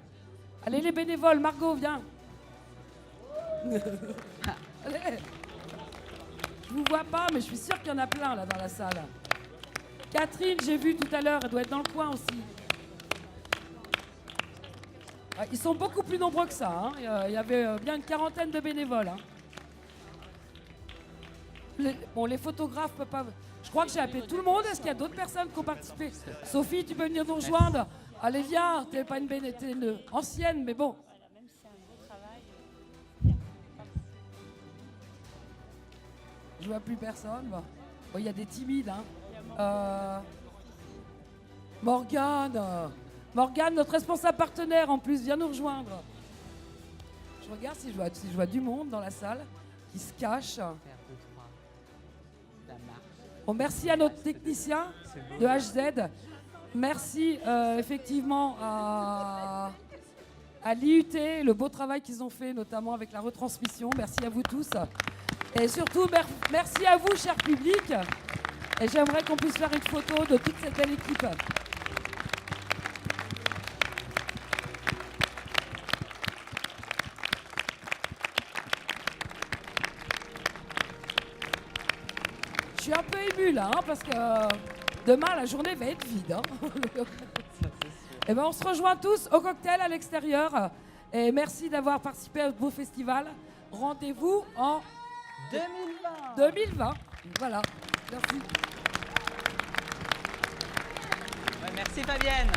Allez, les bénévoles, Margot, viens. Allez. Je vous vois pas, mais je suis sûre qu'il y en a plein là dans la salle. Catherine, j'ai vu tout à l'heure, elle doit être dans le coin aussi. Ils sont beaucoup plus nombreux que ça. Hein. Il y avait bien une quarantaine de bénévoles. Hein. Les photographes peuvent pas. Je crois que j'ai appelé tout le monde. Est-ce qu'il y a d'autres personnes qui ont participé? Sophie, tu peux venir nous rejoindre. Allez, viens. T'es pas t'es une ancienne, mais bon. Je vois plus personne. Bon, il y a des timides. Hein. Morgane, notre responsable partenaire en plus, vient nous rejoindre. Je regarde si je vois du monde dans la salle qui se cache. Bon, merci à notre technicien de HZ. Merci effectivement à l'IUT, le beau travail qu'ils ont fait, notamment avec la retransmission. Merci à vous tous. Et surtout, merci à vous, cher public. Et j'aimerais qu'on puisse faire une photo de toute cette belle équipe. Je suis un peu émue là, hein, parce que demain, la journée va être vide. Hein. Et ben, on se rejoint tous au cocktail à l'extérieur. Et merci d'avoir participé à ce beau festival. Rendez-vous en 2020. Voilà. Merci. Ouais, merci Fabienne.